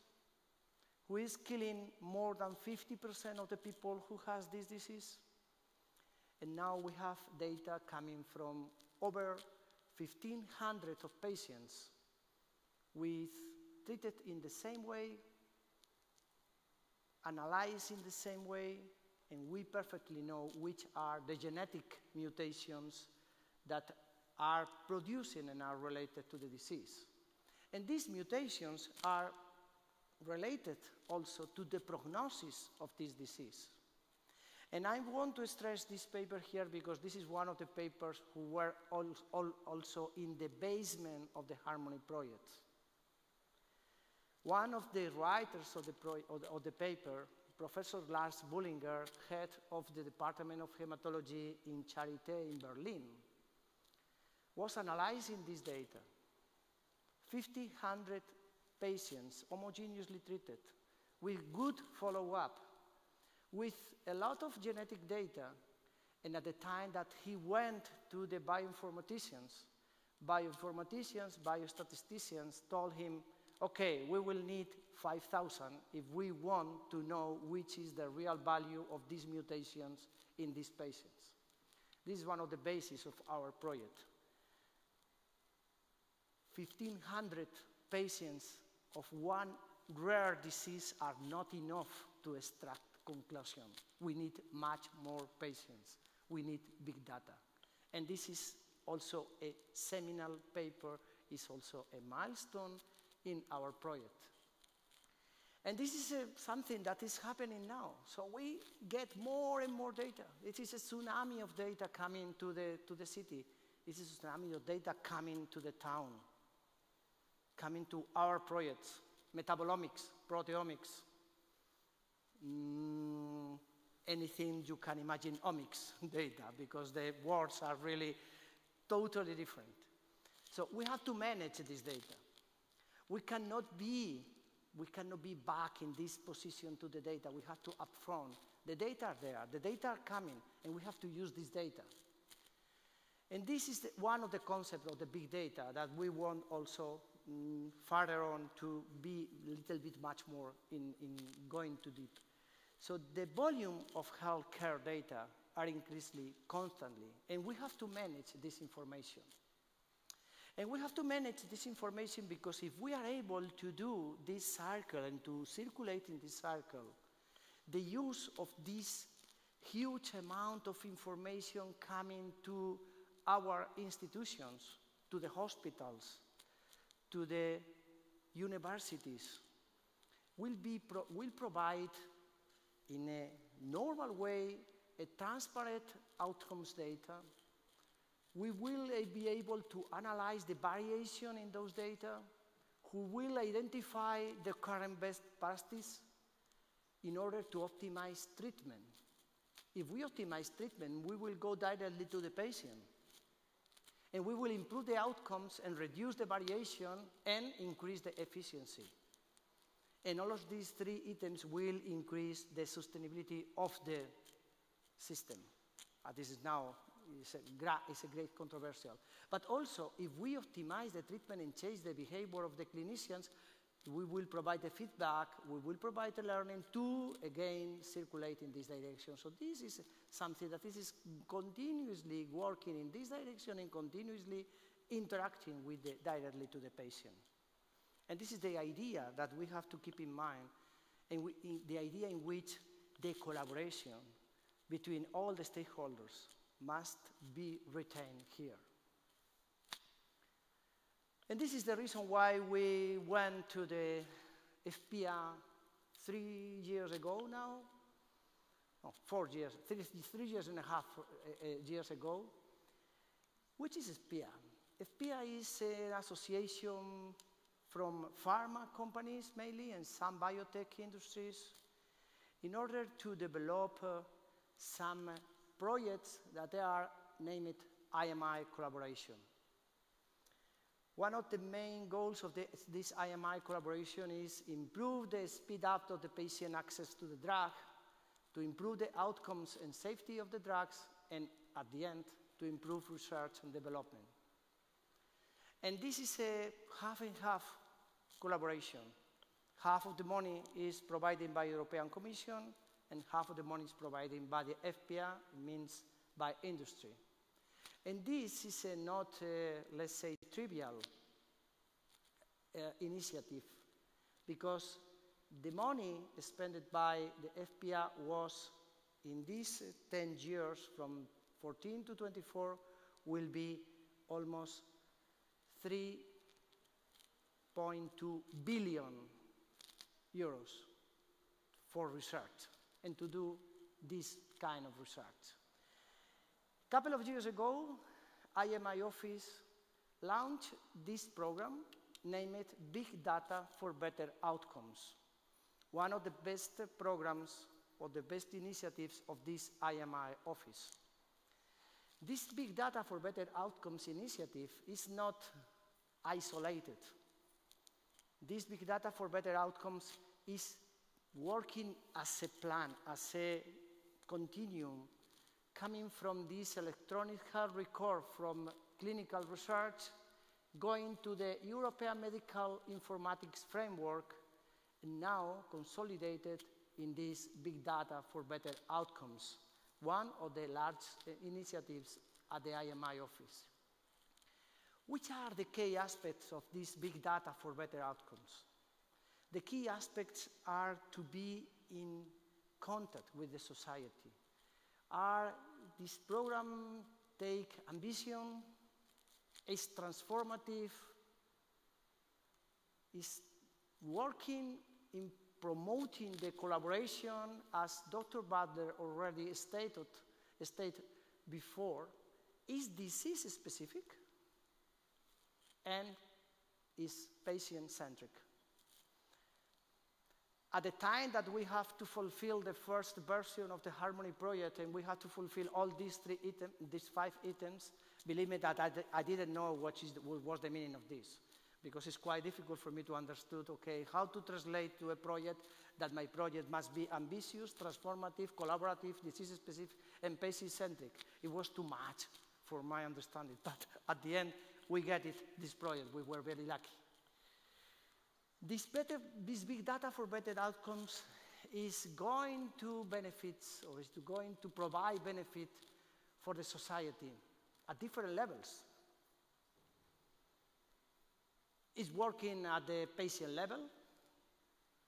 who is killing more than 50% of the people who has this disease. And now we have data coming from over 1,500 of patients treated in the same way, analyzed in the same way, and we perfectly know which are the genetic mutations that are producing and are related to the disease. And these mutations are related also to the prognosis of this disease. And I want to stress this paper here because this is one of the papers who were also in the basement of the Harmony project. One of the writers of the paper, Professor Lars Bullinger, head of the Department of Hematology in Charité in Berlin, was analyzing this data. 1,500 patients homogeneously treated with good follow-up, with a lot of genetic data, and at the time that he went to the bioinformaticians, biostatisticians told him, okay, we will need 5,000 if we want to know which is the real value of these mutations in these patients. This is one of the bases of our project. 1,500 patients of one rare disease are not enough to extract conclusion. We need much more patients. We need big data. And this is also a seminal paper, is also a milestone in our project. And this is something that is happening now. So we get more and more data. It is a tsunami of data coming to the city. This is a tsunami of data coming to the town, coming to our projects, metabolomics, proteomics, anything you can imagine omics data, because the words are really totally different. So we have to manage this data. We cannot be back in this position to the data. We have to upfront. The data are there. The data are coming, and we have to use this data. And this is one of the concepts of the big data that we want also further on to be a little bit much more in going too deep. So the volume of healthcare data are increasingly constantly, and we have to manage this information. And we have to manage this information because if we are able to do this circle and to circulate in this circle, the use of this huge amount of information coming to our institutions, to the hospitals, to the universities, will provide in a normal way a transparent outcomes data. We will be able to analyze the variation in those data, who will identify the current best practice in order to optimize treatment. If we optimize treatment, we will go directly to the patient. And we will improve the outcomes and reduce the variation and increase the efficiency. And all of these three items will increase the sustainability of the system. This is now is a great controversial. But also, if we optimize the treatment and change the behavior of the clinicians, we will provide the feedback, we will provide the learning to, again, circulate in this direction. So this is something that is continuously working in this direction and continuously interacting with directly to the patient. And this is the idea that we have to keep in mind, and the idea in which the collaboration between all the stakeholders must be retained here. And this is the reason why we went to the FPA 3 years ago now, no, 4 years, 3 years and a half years ago. Which is FPA? FPA is an association from pharma companies mainly and some biotech industries in order to develop some projects that are named IMI collaboration. One of the main goals of this IMI collaboration is improve the speed up of the patient access to the drug, to improve the outcomes and safety of the drugs, and at the end, to improve research and development. And this is a half and half collaboration. Half of the money is provided by the European Commission, and half of the money is provided by the FPA, means by industry. And this is not, let's say, trivial initiative, because the money spent by the FPA was, in these 10 years, from 14 to 24, will be almost 3.2 billion euros for research and to do this kind of research. A couple of years ago, IMI office launched this program named Big Data for Better Outcomes, one of the best programs or the best initiatives of this IMI office. This Big Data for Better Outcomes initiative is not isolated. This Big Data for Better Outcomes is working as a plan, as a continuum, coming from this electronic health record from clinical research, going to the European Medical Informatics Framework, and now consolidated in this Big Data for Better Outcomes, one of the large initiatives at the IMI office. Which are the key aspects of this Big Data for Better Outcomes? The key aspects are to be in contact with the society. Are this program take ambition, is transformative, is working in promoting the collaboration, as Dr. Butler already stated before, is disease specific and is patient-centric. At the time that we have to fulfill the first version of the Harmony project and we have to fulfill all these 5 items, believe me that I didn't know what was the meaning of this, because it's quite difficult for me to understand, okay, how to translate to a project that my project must be ambitious, transformative, collaborative, disease-specific, and patient-centric. It was too much for my understanding, but at the end, we get it, this project. We were very lucky. This big data for better outcomes is going to benefit, or is going to provide benefit for the society at different levels. It's working at the patient level,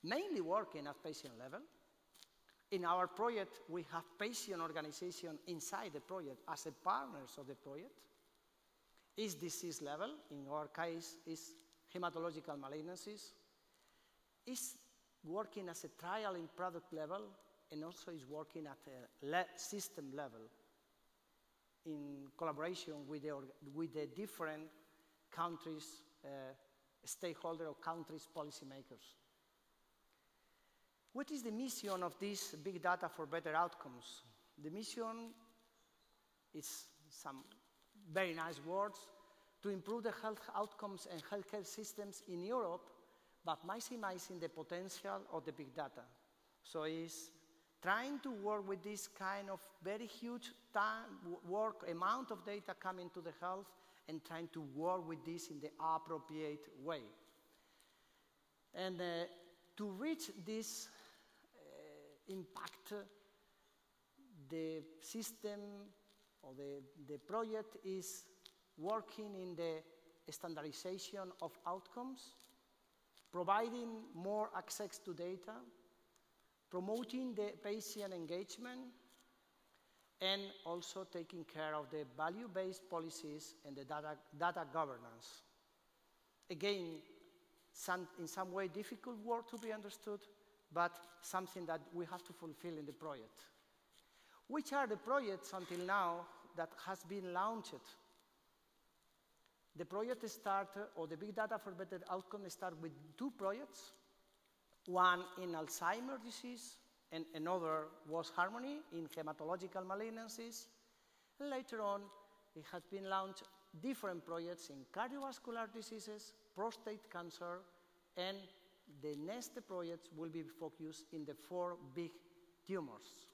mainly working at patient level. In our project, we have patient organization inside the project as a partners of the project. Is disease level, in our case, is hematological malignancies. Is working as a trial in product level, and also is working at a system level in collaboration with the different countries, stakeholders or countries' policymakers. What is the mission of this big data for better outcomes? The mission is some very nice words, to improve the health outcomes and healthcare systems in Europe, but maximizing the potential of the big data. So it's trying to work with this kind of very huge amount of data coming to the health, and trying to work with this in the appropriate way. And to reach this impact, the system or the project is working in the standardization of outcomes, providing more access to data, promoting the patient engagement, and also taking care of the value-based policies and the data governance. Again, in some way difficult work to be understood, but something that we have to fulfill in the project. Which are the projects until now that has been launched? The project or the Big Data for Better Outcomes start with 2 projects, one in Alzheimer's disease, and another was Harmony in hematological malignancies. And later on, it has been launched different projects in cardiovascular diseases, prostate cancer, and the next projects will be focused in the 4 big tumors.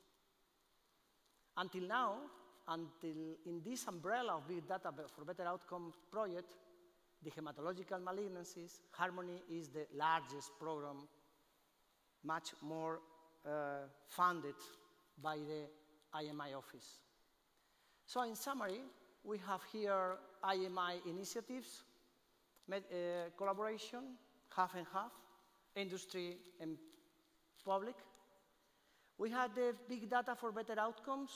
Until now, in this umbrella of Big Data for Better Outcome project, the hematological malignancies, Harmony is the largest program, much more funded by the IMI office. So in summary, we have here IMI initiatives, collaboration, half and half, industry and public. We had the Big Data for Better Outcomes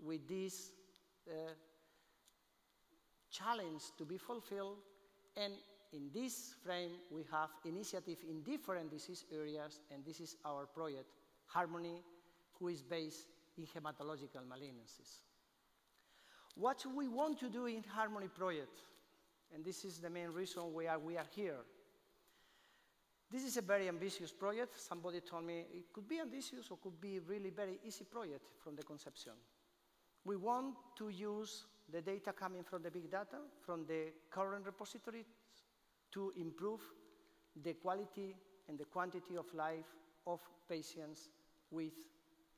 with this challenge to be fulfilled, and in this frame we have initiative in different disease areas, and this is our project, Harmony, who is based in hematological malignancies. What we want to do in Harmony project, and this is the main reason we are here. This is a very ambitious project. Somebody told me it could be ambitious or could be really very easy project from the conception. We want to use the data coming from the big data, from the current repositories, to improve the quality and the quantity of life of patients with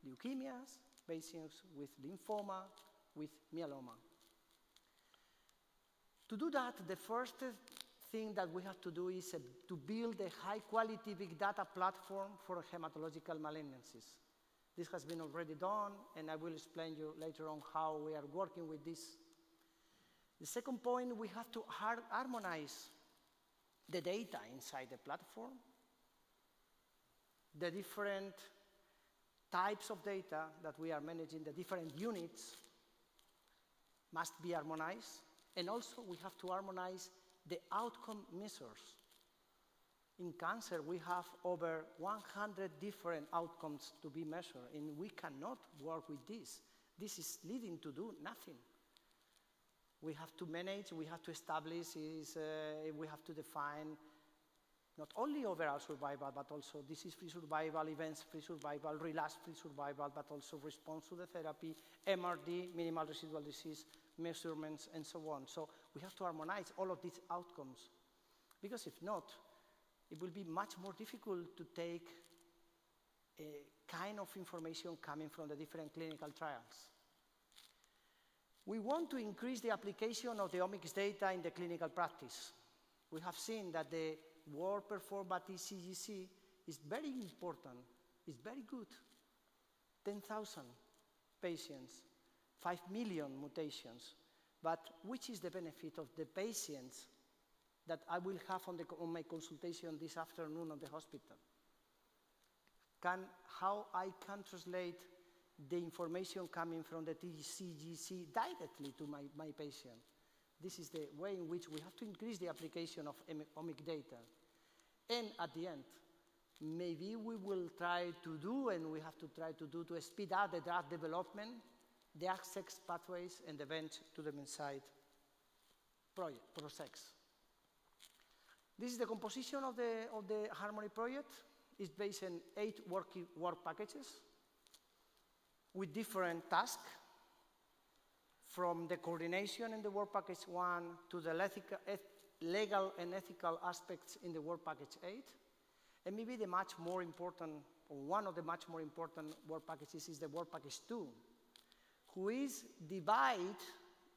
leukemias, patients with lymphoma, with myeloma. To do that, the first thing that we have to do is to build a high-quality big data platform for hematological malignancies. This has been already done, and I will explain you later on how we are working with this. The second point, we have to harmonize the data inside the platform, the different types of data that we are managing, the different units, must be harmonized. And also, we have to harmonize the outcome measures. In cancer, we have over 100 different outcomes to be measured, and we cannot work with this. This is leading to do nothing. We have to manage, we have to establish, we have to define not only overall survival, but also disease-free survival, events-free survival, relapse-free survival, but also response to the therapy, MRD, minimal residual disease, measurements, and so on. So we have to harmonize all of these outcomes, because if not, it will be much more difficult to take a kind of information coming from the different clinical trials. We want to increase the application of the omics data in the clinical practice. We have seen that the work performed by TCGC is very important, is very good. 10,000 patients, 5 million mutations. But which is the benefit of the patients that I will have on my consultation this afternoon at the hospital? How I can translate the information coming from the TCGC directly to my patient. This is the way in which we have to increase the application of omic data. And at the end, maybe we will try to do, and we have to try to do, to speed up the drug development, the access pathways, and the bench to the bedside process. This is the composition of the Harmony project. It's based on 8 work packages with different tasks, from the coordination in the work package 1 to the legal and ethical aspects in the work package 8. And maybe the much more important, or one of the much more important work packages is the work package 2, who is divided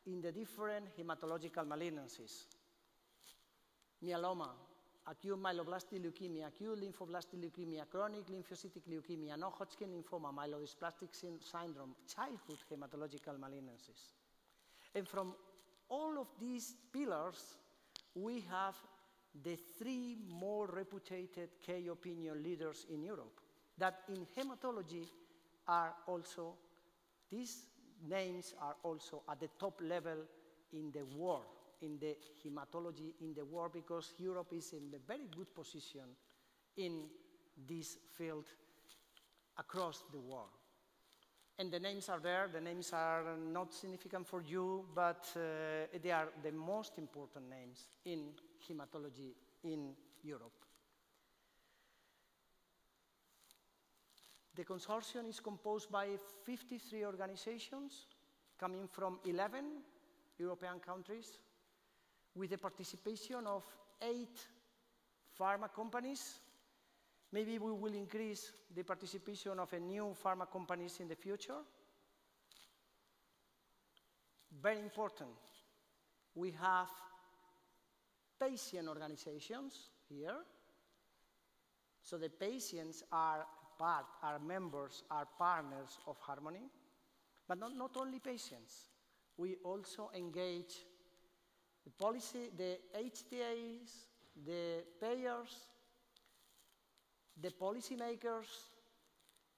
in the different hematological malignancies. Myeloma, acute myeloblastic leukemia, acute lymphoblastic leukemia, chronic lymphocytic leukemia, non-Hodgkin lymphoma, myelodysplastic syndrome, childhood hematological malignancies. And from all of these pillars, we have the 3 more reputed key opinion leaders in Europe that in hematology are also, these names are also at the top level in the world, in the hematology in the world, because Europe is in a very good position in this field across the world. And the names are there. The names are not significant for you, but they are the most important names in hematology in Europe. The consortium is composed by 53 organizations coming from 11 European countries, with the participation of 8 pharma companies. Maybe we will increase the participation of a new pharma companies in the future. Very important, we have patient organizations here. So the patients are members, are partners of Harmony. But not only patients, we also engage the policy, the HTAs, the payers, the policymakers,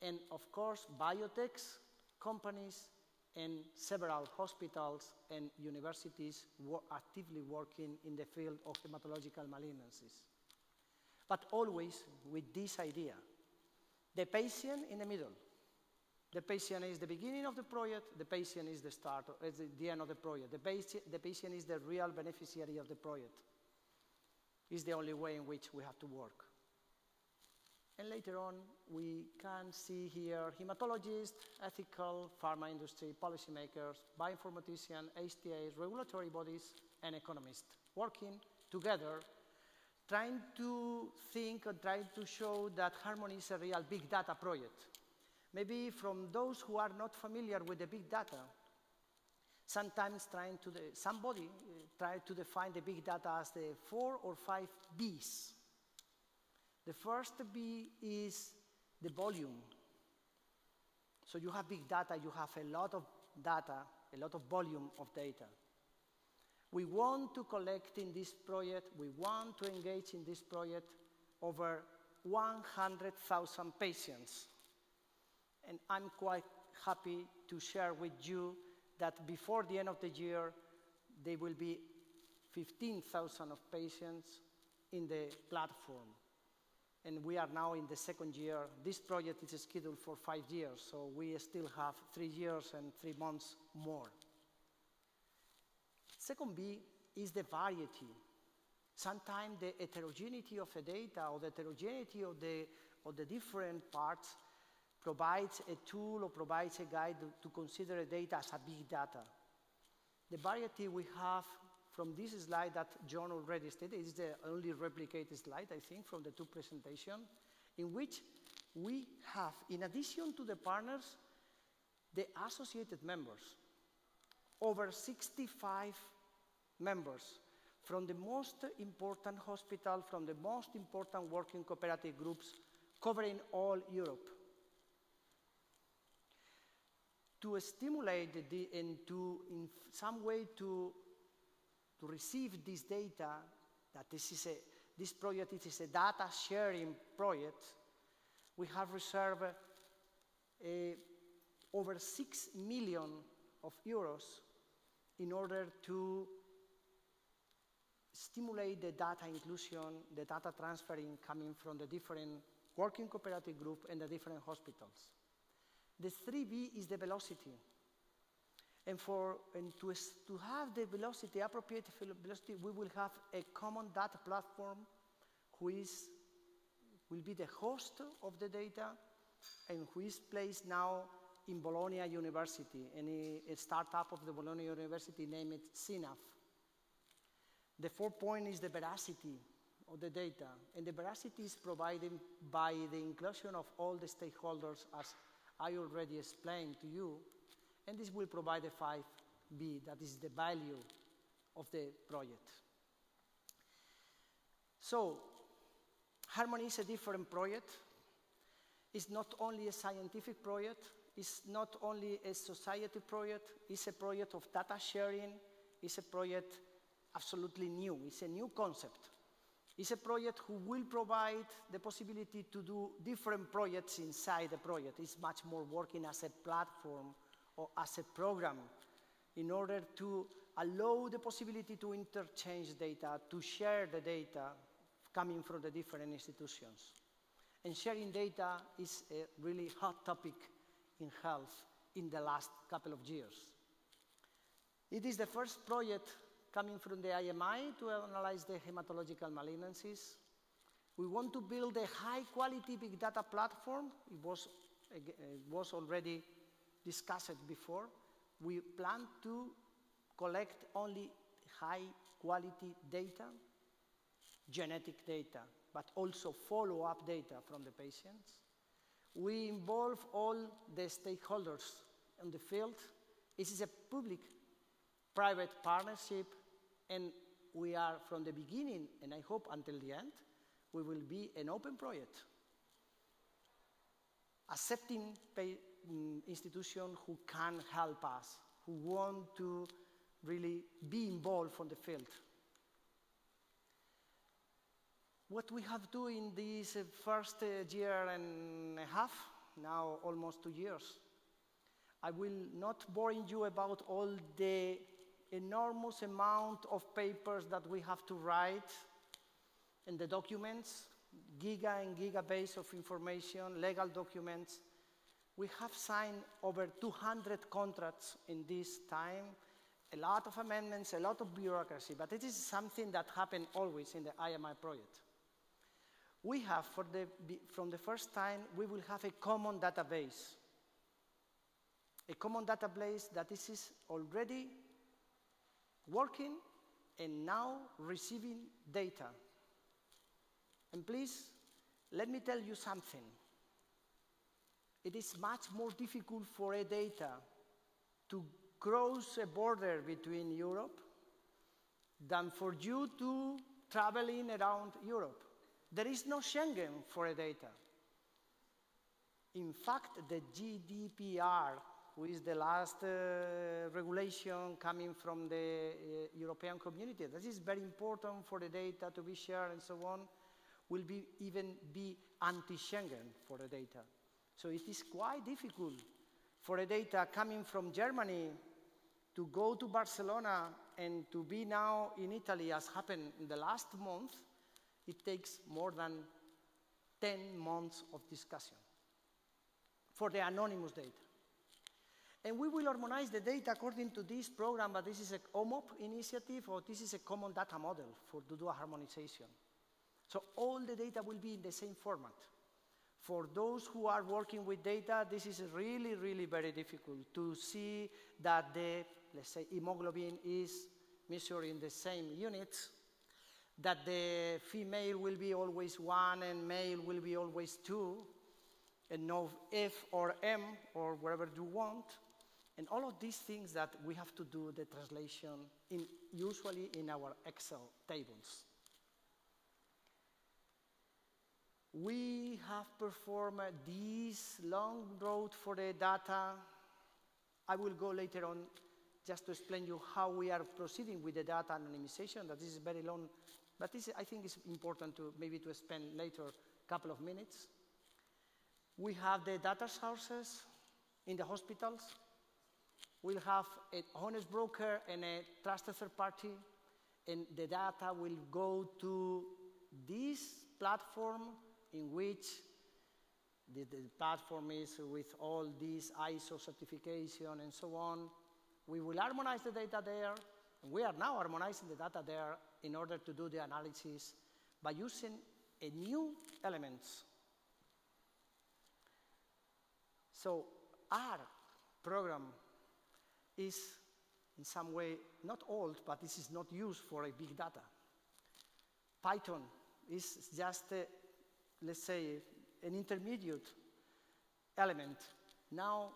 and of course, biotechs, companies, and several hospitals and universities actively working in the field of hematological malignancies. But always with this idea, the patient in the middle. The patient is the beginning of the project, the patient is the start, is the end of the project. The patient is the real beneficiary of the project. It's the only way in which we have to work. And later on, we can see here hematologists, ethical, pharma industry, policymakers, bioinformaticians, HTAs, regulatory bodies, and economists working together, trying to think and trying to show that Harmony is a real big data project. Maybe from those who are not familiar with the big data, sometimes somebody tried to define the big data as the 4 or 5 Bs. The first B is the volume. So you have big data, you have a lot of data, a lot of volume of data. We want to collect in this project, we want to engage in this project over 100,000 patients. and I'm quite happy to share with you that before the end of the year, there will be 15,000 of patients in the platform. And we are now in the second year. This project is scheduled for 5 years, so we still have 3 years and 3 months more. Second B is the variety. Sometimes the heterogeneity of the data or the heterogeneity of the different parts provides a tool or provides a guide to consider data as a big data. The variety we have from this slide that John already stated is the only replicated slide, I think, from the 2 presentations, in which we have, in addition to the partners, the associated members, over 65 members from the most important hospital, from the most important working cooperative groups covering all Europe. To stimulate and to, in some way, to receive this data, that this project is a data sharing project, we have reserved over 6 million euros in order to stimulate the data inclusion, the data transferring coming from the different working cooperative group and the different hospitals. The 3B is the velocity. And to have the velocity, appropriate velocity, we will have a common data platform will be the host of the data and who is placed now in Bologna University, and a startup of the Bologna University named CINAF. The 4th point is the veracity of the data, and the veracity is provided by the inclusion of all the stakeholders, as I already explained to you, and this will provide a 5B, that is the value of the project. So, Harmony is a different project. It's not only a scientific project, it's not only a society project, it's a project of data sharing, it's a project absolutely new, it's a new concept. It's a project who will provide the possibility to do different projects inside the project. It's much more working as a platform or as a program in order to allow the possibility to interchange data, to share the data coming from the different institutions. And sharing data is a really hot topic in health in the last couple of years. It is the first project coming from the IMI to analyze the hematological malignancies. We want to build a high-quality big data platform. It was already discussed before. We plan to collect only high-quality data, genetic data, but also follow-up data from the patients. We involve all the stakeholders in the field. This is a public-private partnership, and we are from the beginning, and I hope until the end, we will be an open project, accepting institutions who can help us, who want to really be involved from the field. What we have done in this first year and a half, now almost 2 years, I will not bore you about all the enormous amount of papers that we have to write and the documents, giga and gigabytes of information, legal documents. We have signed over 200 contracts in this time, a lot of amendments, a lot of bureaucracy, but it is something that happened always in the IMI project. We have, from the first time, we will have a common database. A common database that is already working and now receiving data. And please, let me tell you something. It is much more difficult for a data to cross a border between Europe than for you to traveling around Europe. There is no Schengen for a data. In fact, the GDPR, which is the last regulation coming from the European community, that is very important for the data to be shared and so on, will even be anti-Schengen for the data. So it is quite difficult for a data coming from Germany to go to Barcelona and to be now in Italy, as happened in the last month. It takes more than 10 months of discussion for the anonymous data. And we will harmonize the data according to this program, but this is a OMOP initiative, or this is a common data model to do a harmonization. So all the data will be in the same format. For those who are working with data, this is really, really very difficult to see that the, let's say, hemoglobin is measured in the same units, that the female will be always 1 and male will be always 2, and no F or M or whatever you want. And all of these things that we have to do the translation usually in our Excel tables. We have performed this long road for the data. I will go later on just to explain you how we are proceeding with the data anonymization. That this is very long, but this, I think, is important to maybe to spend later a couple of minutes. We have the data sources in the hospitals. We'll have an honest broker and a trusted third party, and the data will go to this platform, in which the platform is with all these ISO certification and so on. We will harmonize the data there, and we are now harmonizing the data there in order to do the analysis by using a new elements. So our program is in some way not old, but this is not used for a big data. Python is just, let's say, an intermediate element. Now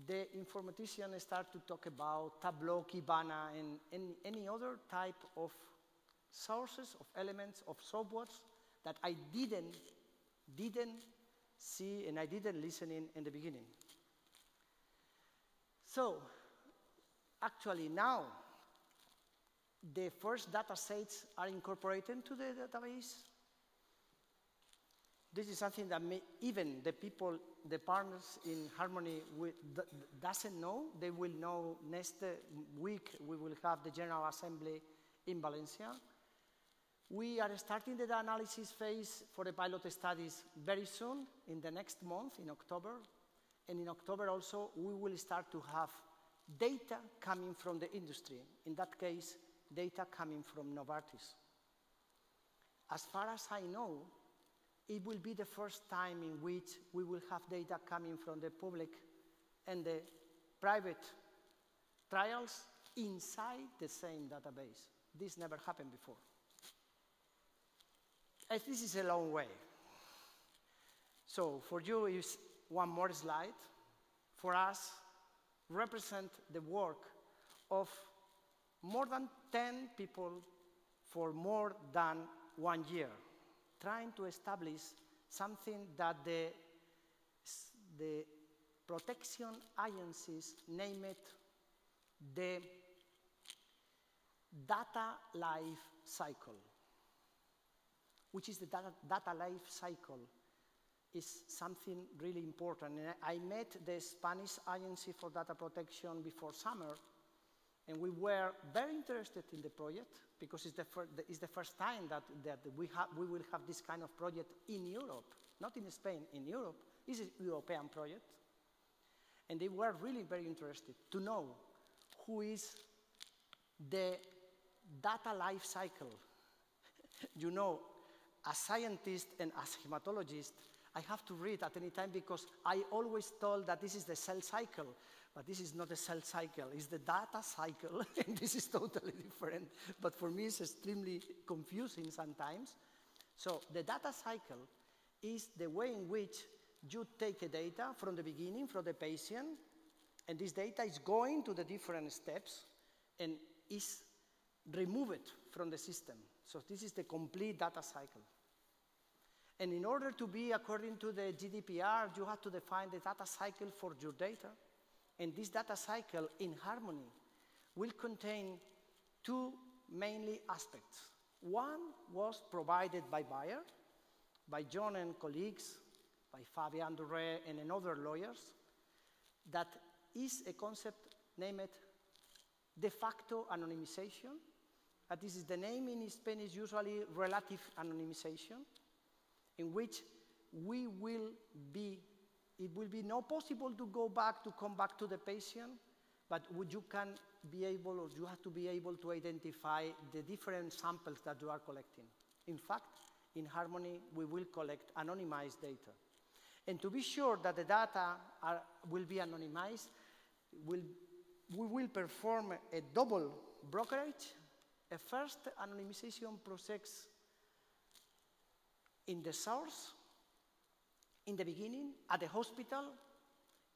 the informaticians start to talk about Tableau, Kibana, and any other type of sources, of elements, of softwares that I didn't see and I didn't listen in the beginning. So, actually now, the first data sets are incorporated to the database. This is something that even the people, the partners in Harmony doesn't know. They will know next week. We will have the General Assembly in Valencia. We are starting the analysis phase for the pilot studies very soon, in the next month, in October. And in October also, we will start to have data coming from the industry. In that case, data coming from Novartis. As far as I know, it will be the first time in which we will have data coming from the public and the private trials inside the same database. This never happened before. And this is a long way. So for you is one more slide. For us, represent the work of more than 10 people for more than 1 year, trying to establish something that the protection agencies name it the data life cycle, which is the data life cycle is something really important. And I met the Spanish Agency for Data Protection before summer, and we were very interested in the project because it's the first time that we will have this kind of project in Europe, not in Spain, in Europe. It's a European project. And they were really very interested to know who is the data life cycle. You know, as scientist and as hematologist, I have to read at any time because I always told that this is the cell cycle, but this is not the cell cycle, it's the data cycle, and this is totally different. But for me, it's extremely confusing sometimes. So the data cycle is the way in which you take a data from the beginning, from the patient, and this data is going to the different steps and is removed from the system. So this is the complete data cycle. And in order to be according to the GDPR, you have to define the data cycle for your data. And this data cycle in Harmony will contain two mainly aspects. One was provided by Bayer, by John and colleagues, by Fabian Durre and other lawyers, that is a concept named de facto anonymization. This is the name in Spanish, usually relative anonymization, in which it will be not possible to come back to the patient, but you can be able, or you have to be able to identify the different samples that you are collecting. In fact, in Harmony, we will collect anonymized data. And to be sure that the data will be anonymized, we will perform a double brokerage. A first anonymization process in the source, in the beginning, at the hospital,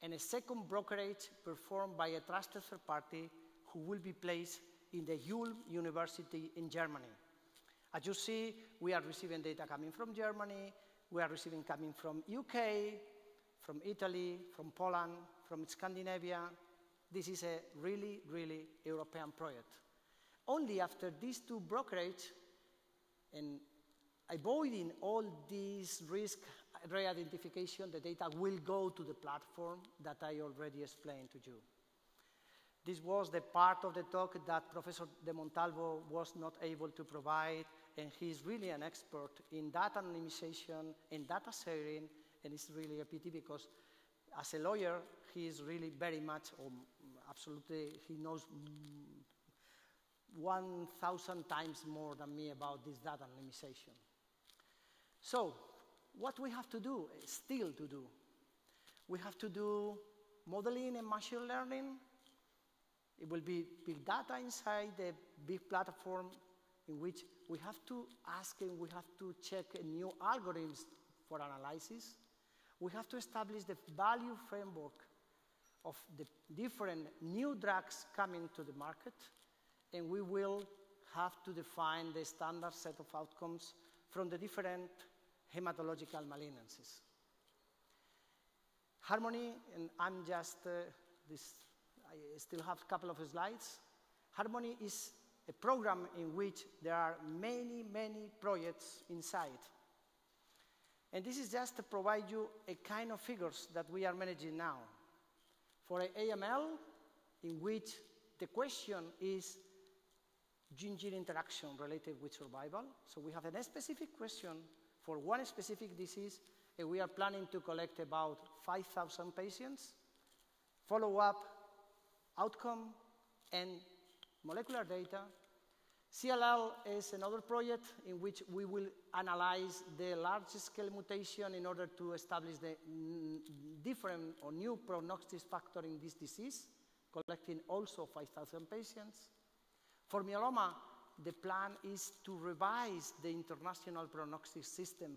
and a second brokerage performed by a trusted third party who will be placed in the Ulm University in Germany. As you see, we are receiving data coming from Germany, we are receiving coming from UK, from Italy, from Poland, from Scandinavia. This is a really, really European project. Only after these two brokerage and avoiding all these risk re-identification, the data will go to the platform that I already explained to you. This was the part of the talk that Professor de Montalvo was not able to provide, and he's really an expert in data anonymization, in data sharing, and it's really a pity because as a lawyer, he is really very much, absolutely, he knows 1,000 times more than me about this data anonymization. So, what we have to do, still to do, we have to do modeling and machine learning. It will be big data inside the big platform in which we have to ask and we have to check new algorithms for analysis. We have to establish the value framework of the different new drugs coming to the market, and we will have to define the standard set of outcomes from the different hematological malignancies. Harmony, and I'm just, I still have a couple of slides. Harmony is a program in which there are many, many projects inside. And this is just to provide you a kind of figures that we are managing now. For AML, in which the question is gene-gene interaction related with survival. So we have a specific question for one specific disease, and we are planning to collect about 5,000 patients, follow-up, outcome, and molecular data. CLL is another project in which we will analyze the large-scale mutation in order to establish the different or new prognostic factor in this disease, collecting also 5,000 patients. For myeloma, the plan is to revise the international prognostic system,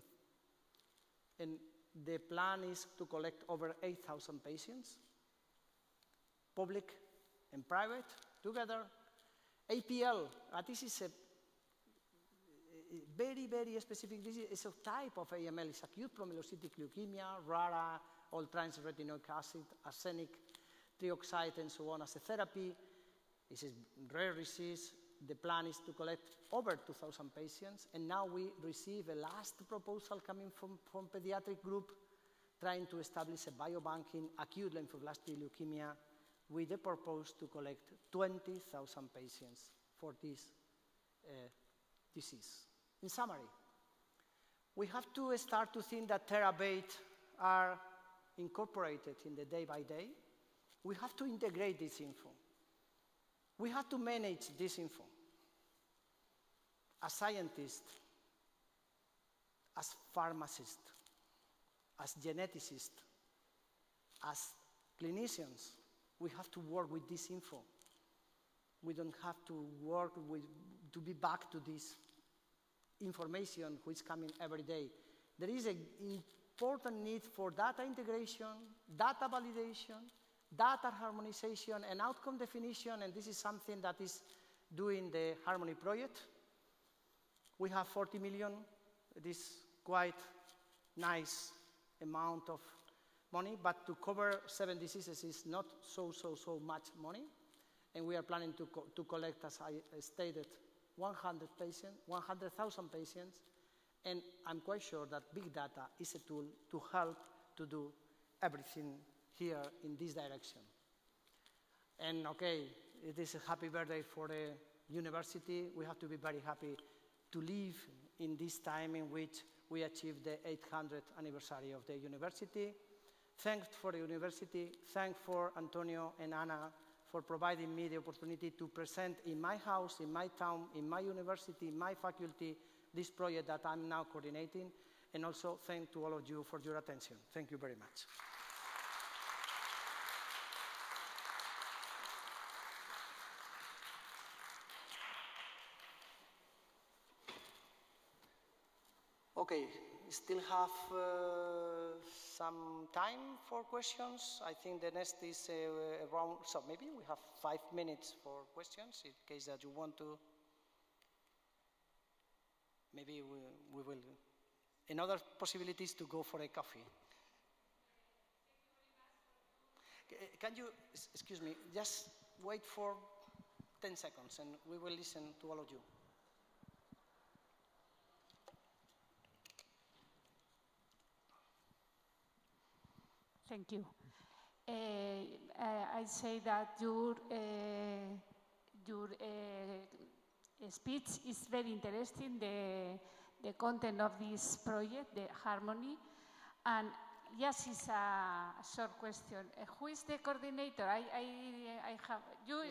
and the plan is to collect over 8,000 patients, public and private together. APL, this is a very, very specific disease. It's a type of AML. It's acute promyelocytic leukemia, RARA, all trans-retinoic acid, arsenic, trioxide, and so on as a therapy. It's a rare disease. The plan is to collect over 2,000 patients, and now we receive a last proposal coming from pediatric group trying to establish a biobank in acute lymphoblastic leukemia with the purpose to collect 20,000 patients for this disease. In summary, we have to start to think that terabytes are incorporated in the day by day. We have to integrate this info. We have to manage this info. As scientists, as pharmacists, as geneticists, as clinicians, we have to work with this info. We don't have to work to be back to this information which is coming every day. There is an important need for data integration, data validation, data harmonization, and outcome definition, and this is something that is doing the Harmony project. We have 40 million. It is quite nice amount of money, but to cover 7 diseases is not so much money. And we are planning to collect, as I stated, 100,000 patients. And I'm quite sure that big data is a tool to help to do everything here in this direction. And okay, it is a happy birthday for the university. We have to be very happy to live in this time in which we achieved the 800th anniversary of the university. Thanks for the university. Thanks for Antonio and Ana for providing me the opportunity to present in my house, in my town, in my university, in my faculty, this project that I'm now coordinating. And also thank to all of you for your attention. Thank you very much. Okay, we still have some time for questions. I think the next is around, so maybe we have 5 minutes for questions in case that you want to. Maybe we will. Another possibility is to go for a coffee. Can you, excuse me, just wait for 10 seconds and we will listen to all of you. Thank you. I say that your speech is very interesting, the content of this project, the harmony. And yes, it's a short question. Who is the coordinator? I have, you,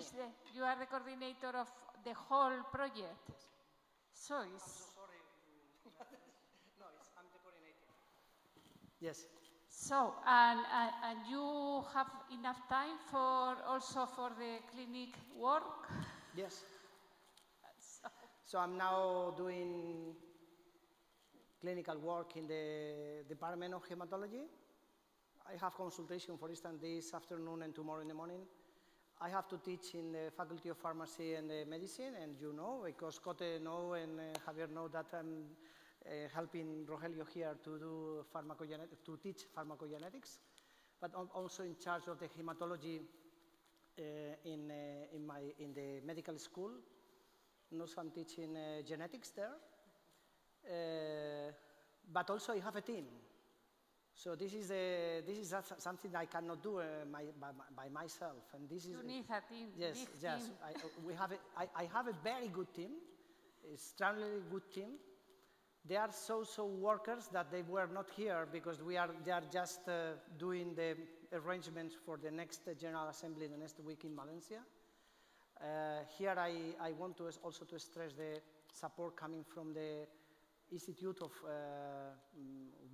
you are the coordinator of the whole project. So it's... I'm so sorry. No, I'm the coordinator. Yes. So, and you have enough time for also for the clinic work? Yes. So I'm now doing clinical work in the Department of Haematology. I have consultation, for instance, this afternoon and tomorrow in the morning. I have to teach in the Faculty of Pharmacy and Medicine, and you know, because Cote know and Javier know that I'm helping Rogelio here to do to teach pharmacogenetics, but I'm also in charge of the hematology in the medical school. And also I'm teaching genetics there, but also I have a team. So this is something I cannot do by myself, and this you is. You need a team. Yes, yes. I have a very good team, extremely good team. They are so workers that they were not here because they are just doing the arrangements for the next General Assembly the next week in Valencia. Here I want to also to stress the support coming from the Institute of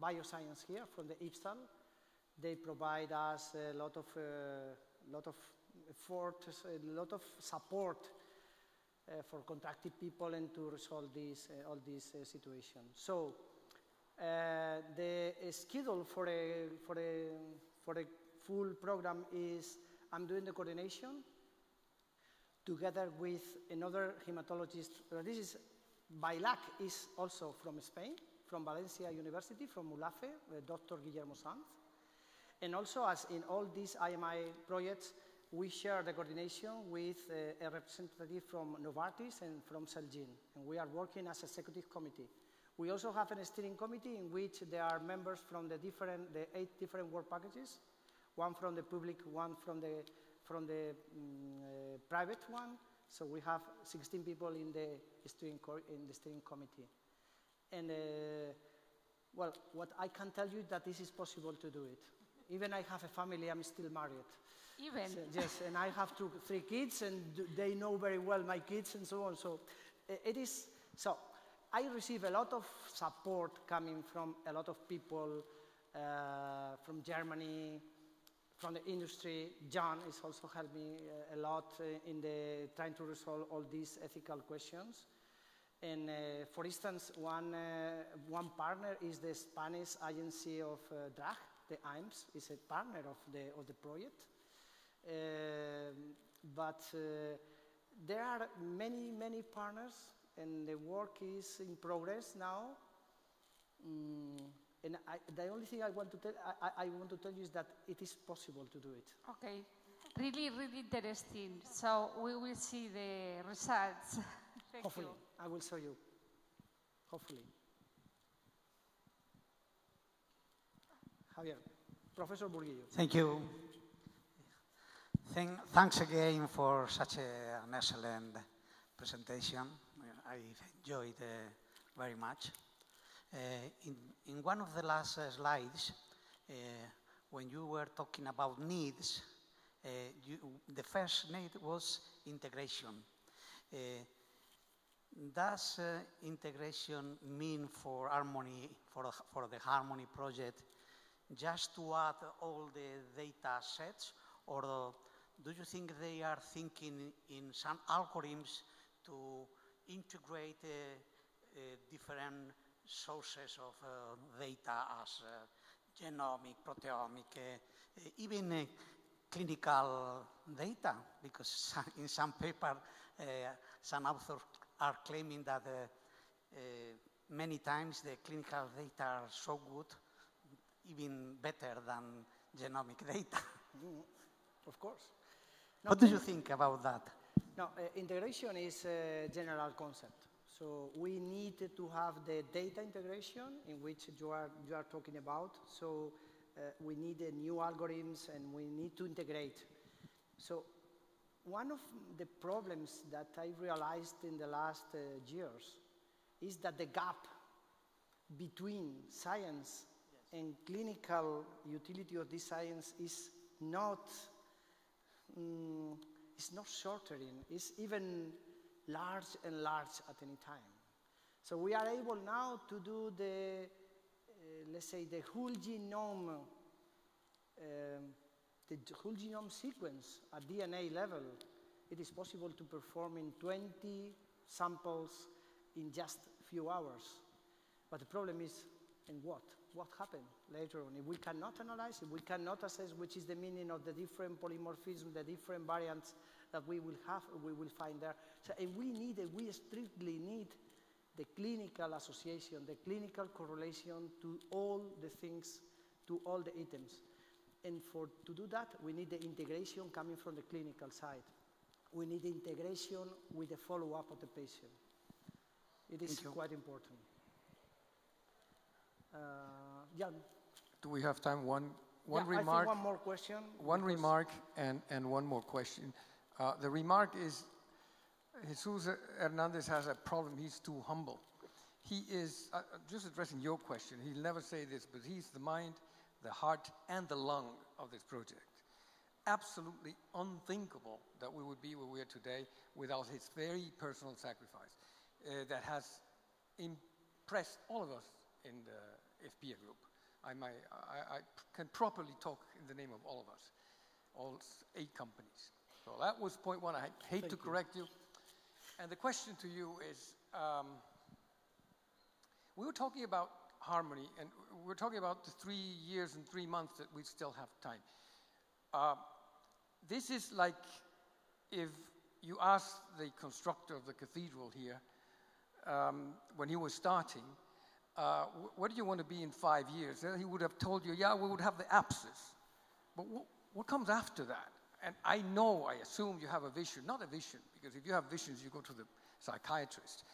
Bioscience here, from the IPSTAL. They provide us a lot of effort, a lot of support for contracted people and to resolve all these situations. So the schedule for a full program is I'm doing the coordination together with another hematologist. This is by luck is also from Spain, from Valencia University, from ULAFE, Dr. Guillermo Sanz. And also, as in all these IMI projects, we share the coordination with a representative from Novartis and from Celgene, and we are working as a executive committee. We also have a steering committee in which there are members from the 8 different work packages, one from the public, one from the private one. So we have 16 people in the steering committee. And well, what I can tell you that this is possible to do it. Even I have a family, I'm still married. Even? So, yes, and I have 3 kids, and they know very well my kids and so on. So it is, so I receive a lot of support coming from a lot of people from Germany, from the industry. John is also helped me a lot in trying to resolve all these ethical questions. And for instance, one partner is the Spanish Agency of Drug, the AIMS, is a partner of the project. But there are many partners, and the work is in progress now. And the only thing I want to tell you is that it is possible to do it. Okay, really interesting. So we will see the results. Hopefully, I will show you. Hopefully. Javier. Professor Burguillo. Thank you. Thanks again for such an excellent presentation. I enjoyed very much. In one of the last slides, when you were talking about needs, the first need was integration. Does integration mean for Harmony, for the Harmony project, just to add all the data sets, or do you think they are thinking in some algorithms to integrate different sources of data as genomic, proteomic, even clinical data? Because in some paper, some authors are claiming that many times the clinical data are so good, even better than genomic data. Of course. No, What do you think about that? No, integration is a general concept. So we need to have the data integration in which you are talking about. So we need new algorithms and we need to integrate. So one of the problems that I realized in the last years is that the gap between science and clinical utility of this science is not shortening, it's even large and large at any time. So we are able now to do the, let's say, the whole genome sequence at DNA level. It is possible to perform in 20 samples in just a few hours. But the problem is, in what? What happened later on? If we cannot analyze, if we cannot assess which is the meaning of the different polymorphisms, the different variants that we will have, we will find there. So we strictly need the clinical association, the clinical correlation to all the things, to all the items. And to do that, we need the integration coming from the clinical side. We need the integration with the follow-up of the patient. It is quite important. Jan. Do we have time? One remark. I think one more question. One remark and one more question. The remark is, Jesús Hernández has a problem. He's too humble. He is, just addressing your question, he'll never say this, but he's the mind, the heart, and the lung of this project. Absolutely unthinkable that we would be where we are today without his very personal sacrifice that has impressed all of us in the FPA group. I can properly talk in the name of all of us, all 8 companies. So that was point one. I hate to correct you. And the question to you is, we were talking about Harmony, and we're talking about the 3 years and 3 months that we still have time. This is like if you asked the constructor of the cathedral here, when he was starting, what do you want to be in 5 years? He would have told you, yeah, we would have the apsis. But what comes after that? And I assume you have a vision, not a vision, because if you have visions, you go to the psychiatrist.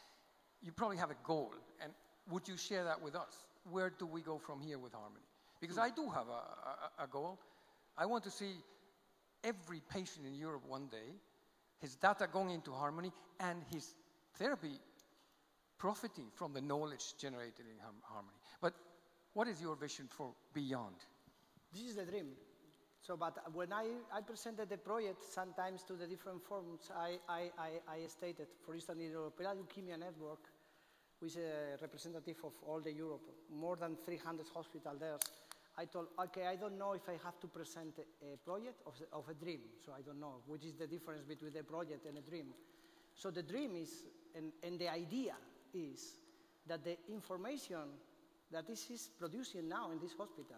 You probably have a goal, and would you share that with us? Where do we go from here with Harmony? Because I do have a goal. I want to see every patient in Europe one day, his data going into Harmony, and his therapy profiting from the knowledge generated in Harmony. But what is your vision for beyond? This is the dream. So, but when I presented the project sometimes to the different forums, I stated, for instance, in the European Leukemia Network, which is a representative of all the Europe, more than 300 hospitals there, I told, okay, I don't know if I have to present a project of a dream. So I don't know, which is the difference between a project and a dream. So the dream is, and the idea is that the information that this is producing now in this hospital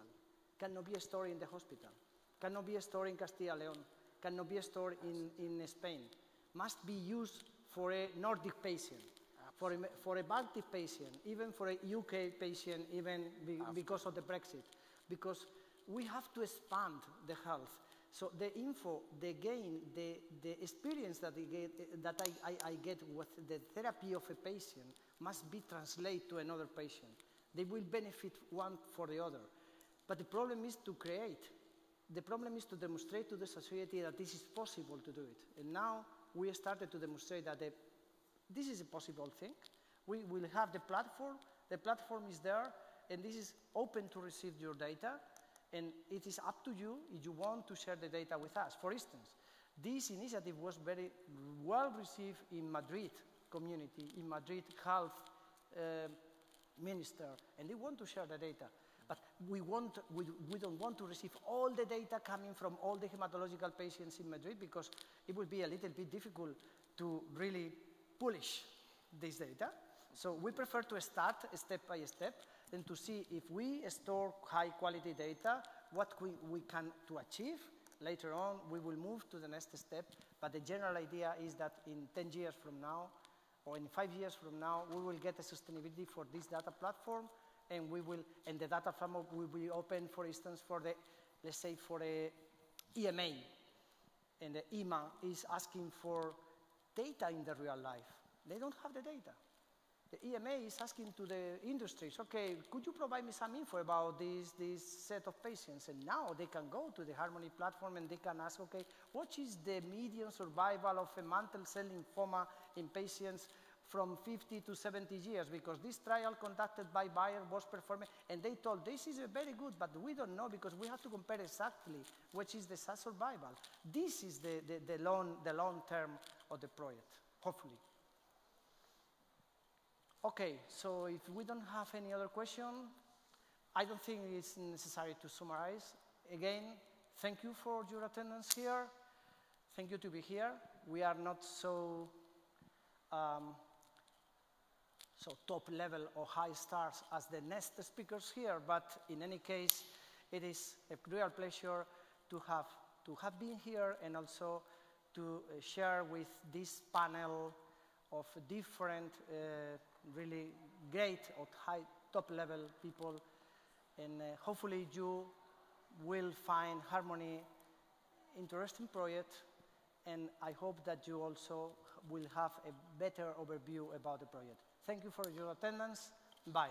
cannot be stored in the hospital, cannot be stored in Castilla and León, cannot be stored in Spain, must be used for a Nordic patient, for a Baltic patient, even for a UK patient, even because of the Brexit, because we have to expand the health. So the info, the gain, the experience that I get with the therapy of a patient must be translated to another patient. They will benefit one for the other. But the problem is to create. The problem is to demonstrate to the society that this is possible to do it. And now we started to demonstrate that this is a possible thing. We will have the platform is there, and this is open to receive your data, and it is up to you if you want to share the data with us. For instance, this initiative was very well received in Madrid community, in Madrid health minister, and they want to share the data. But we don't want to receive all the data coming from all the hematological patients in Madrid, because it would be a little bit difficult to really polish this data. So we prefer to start step by step and to see if we store high quality data, what we can to achieve. Later on, we will move to the next step, but the general idea is that in 10 years from now, or in 5 years from now, we will get a sustainability for this data platform, and the data platform will be open, for instance, for the, let's say, for the EMA, and the EMA is asking for data in the real life. They don't have the data. The EMA is asking to the industries, okay, could you provide me some info about this set of patients? And now they can go to the Harmony platform and they can ask, okay, what is the median survival of a mantle cell lymphoma in patients from 50 to 70 years? Because this trial conducted by Bayer was performed, and they told this is very good, but we don't know because we have to compare exactly which is the survival. This is the long term of the project, hopefully. Okay, so if we don't have any other question, I don't think it's necessary to summarize. Again, thank you for your attendance here. Thank you to be here. We are not so top level or high stars as the next speakers here, but in any case, it is a real pleasure to have been here and also to share with this panel of different really great or high top level people, and hopefully you will find Harmony interesting project, and I hope that you also will have a better overview about the project. Thank you for your attendance. Bye.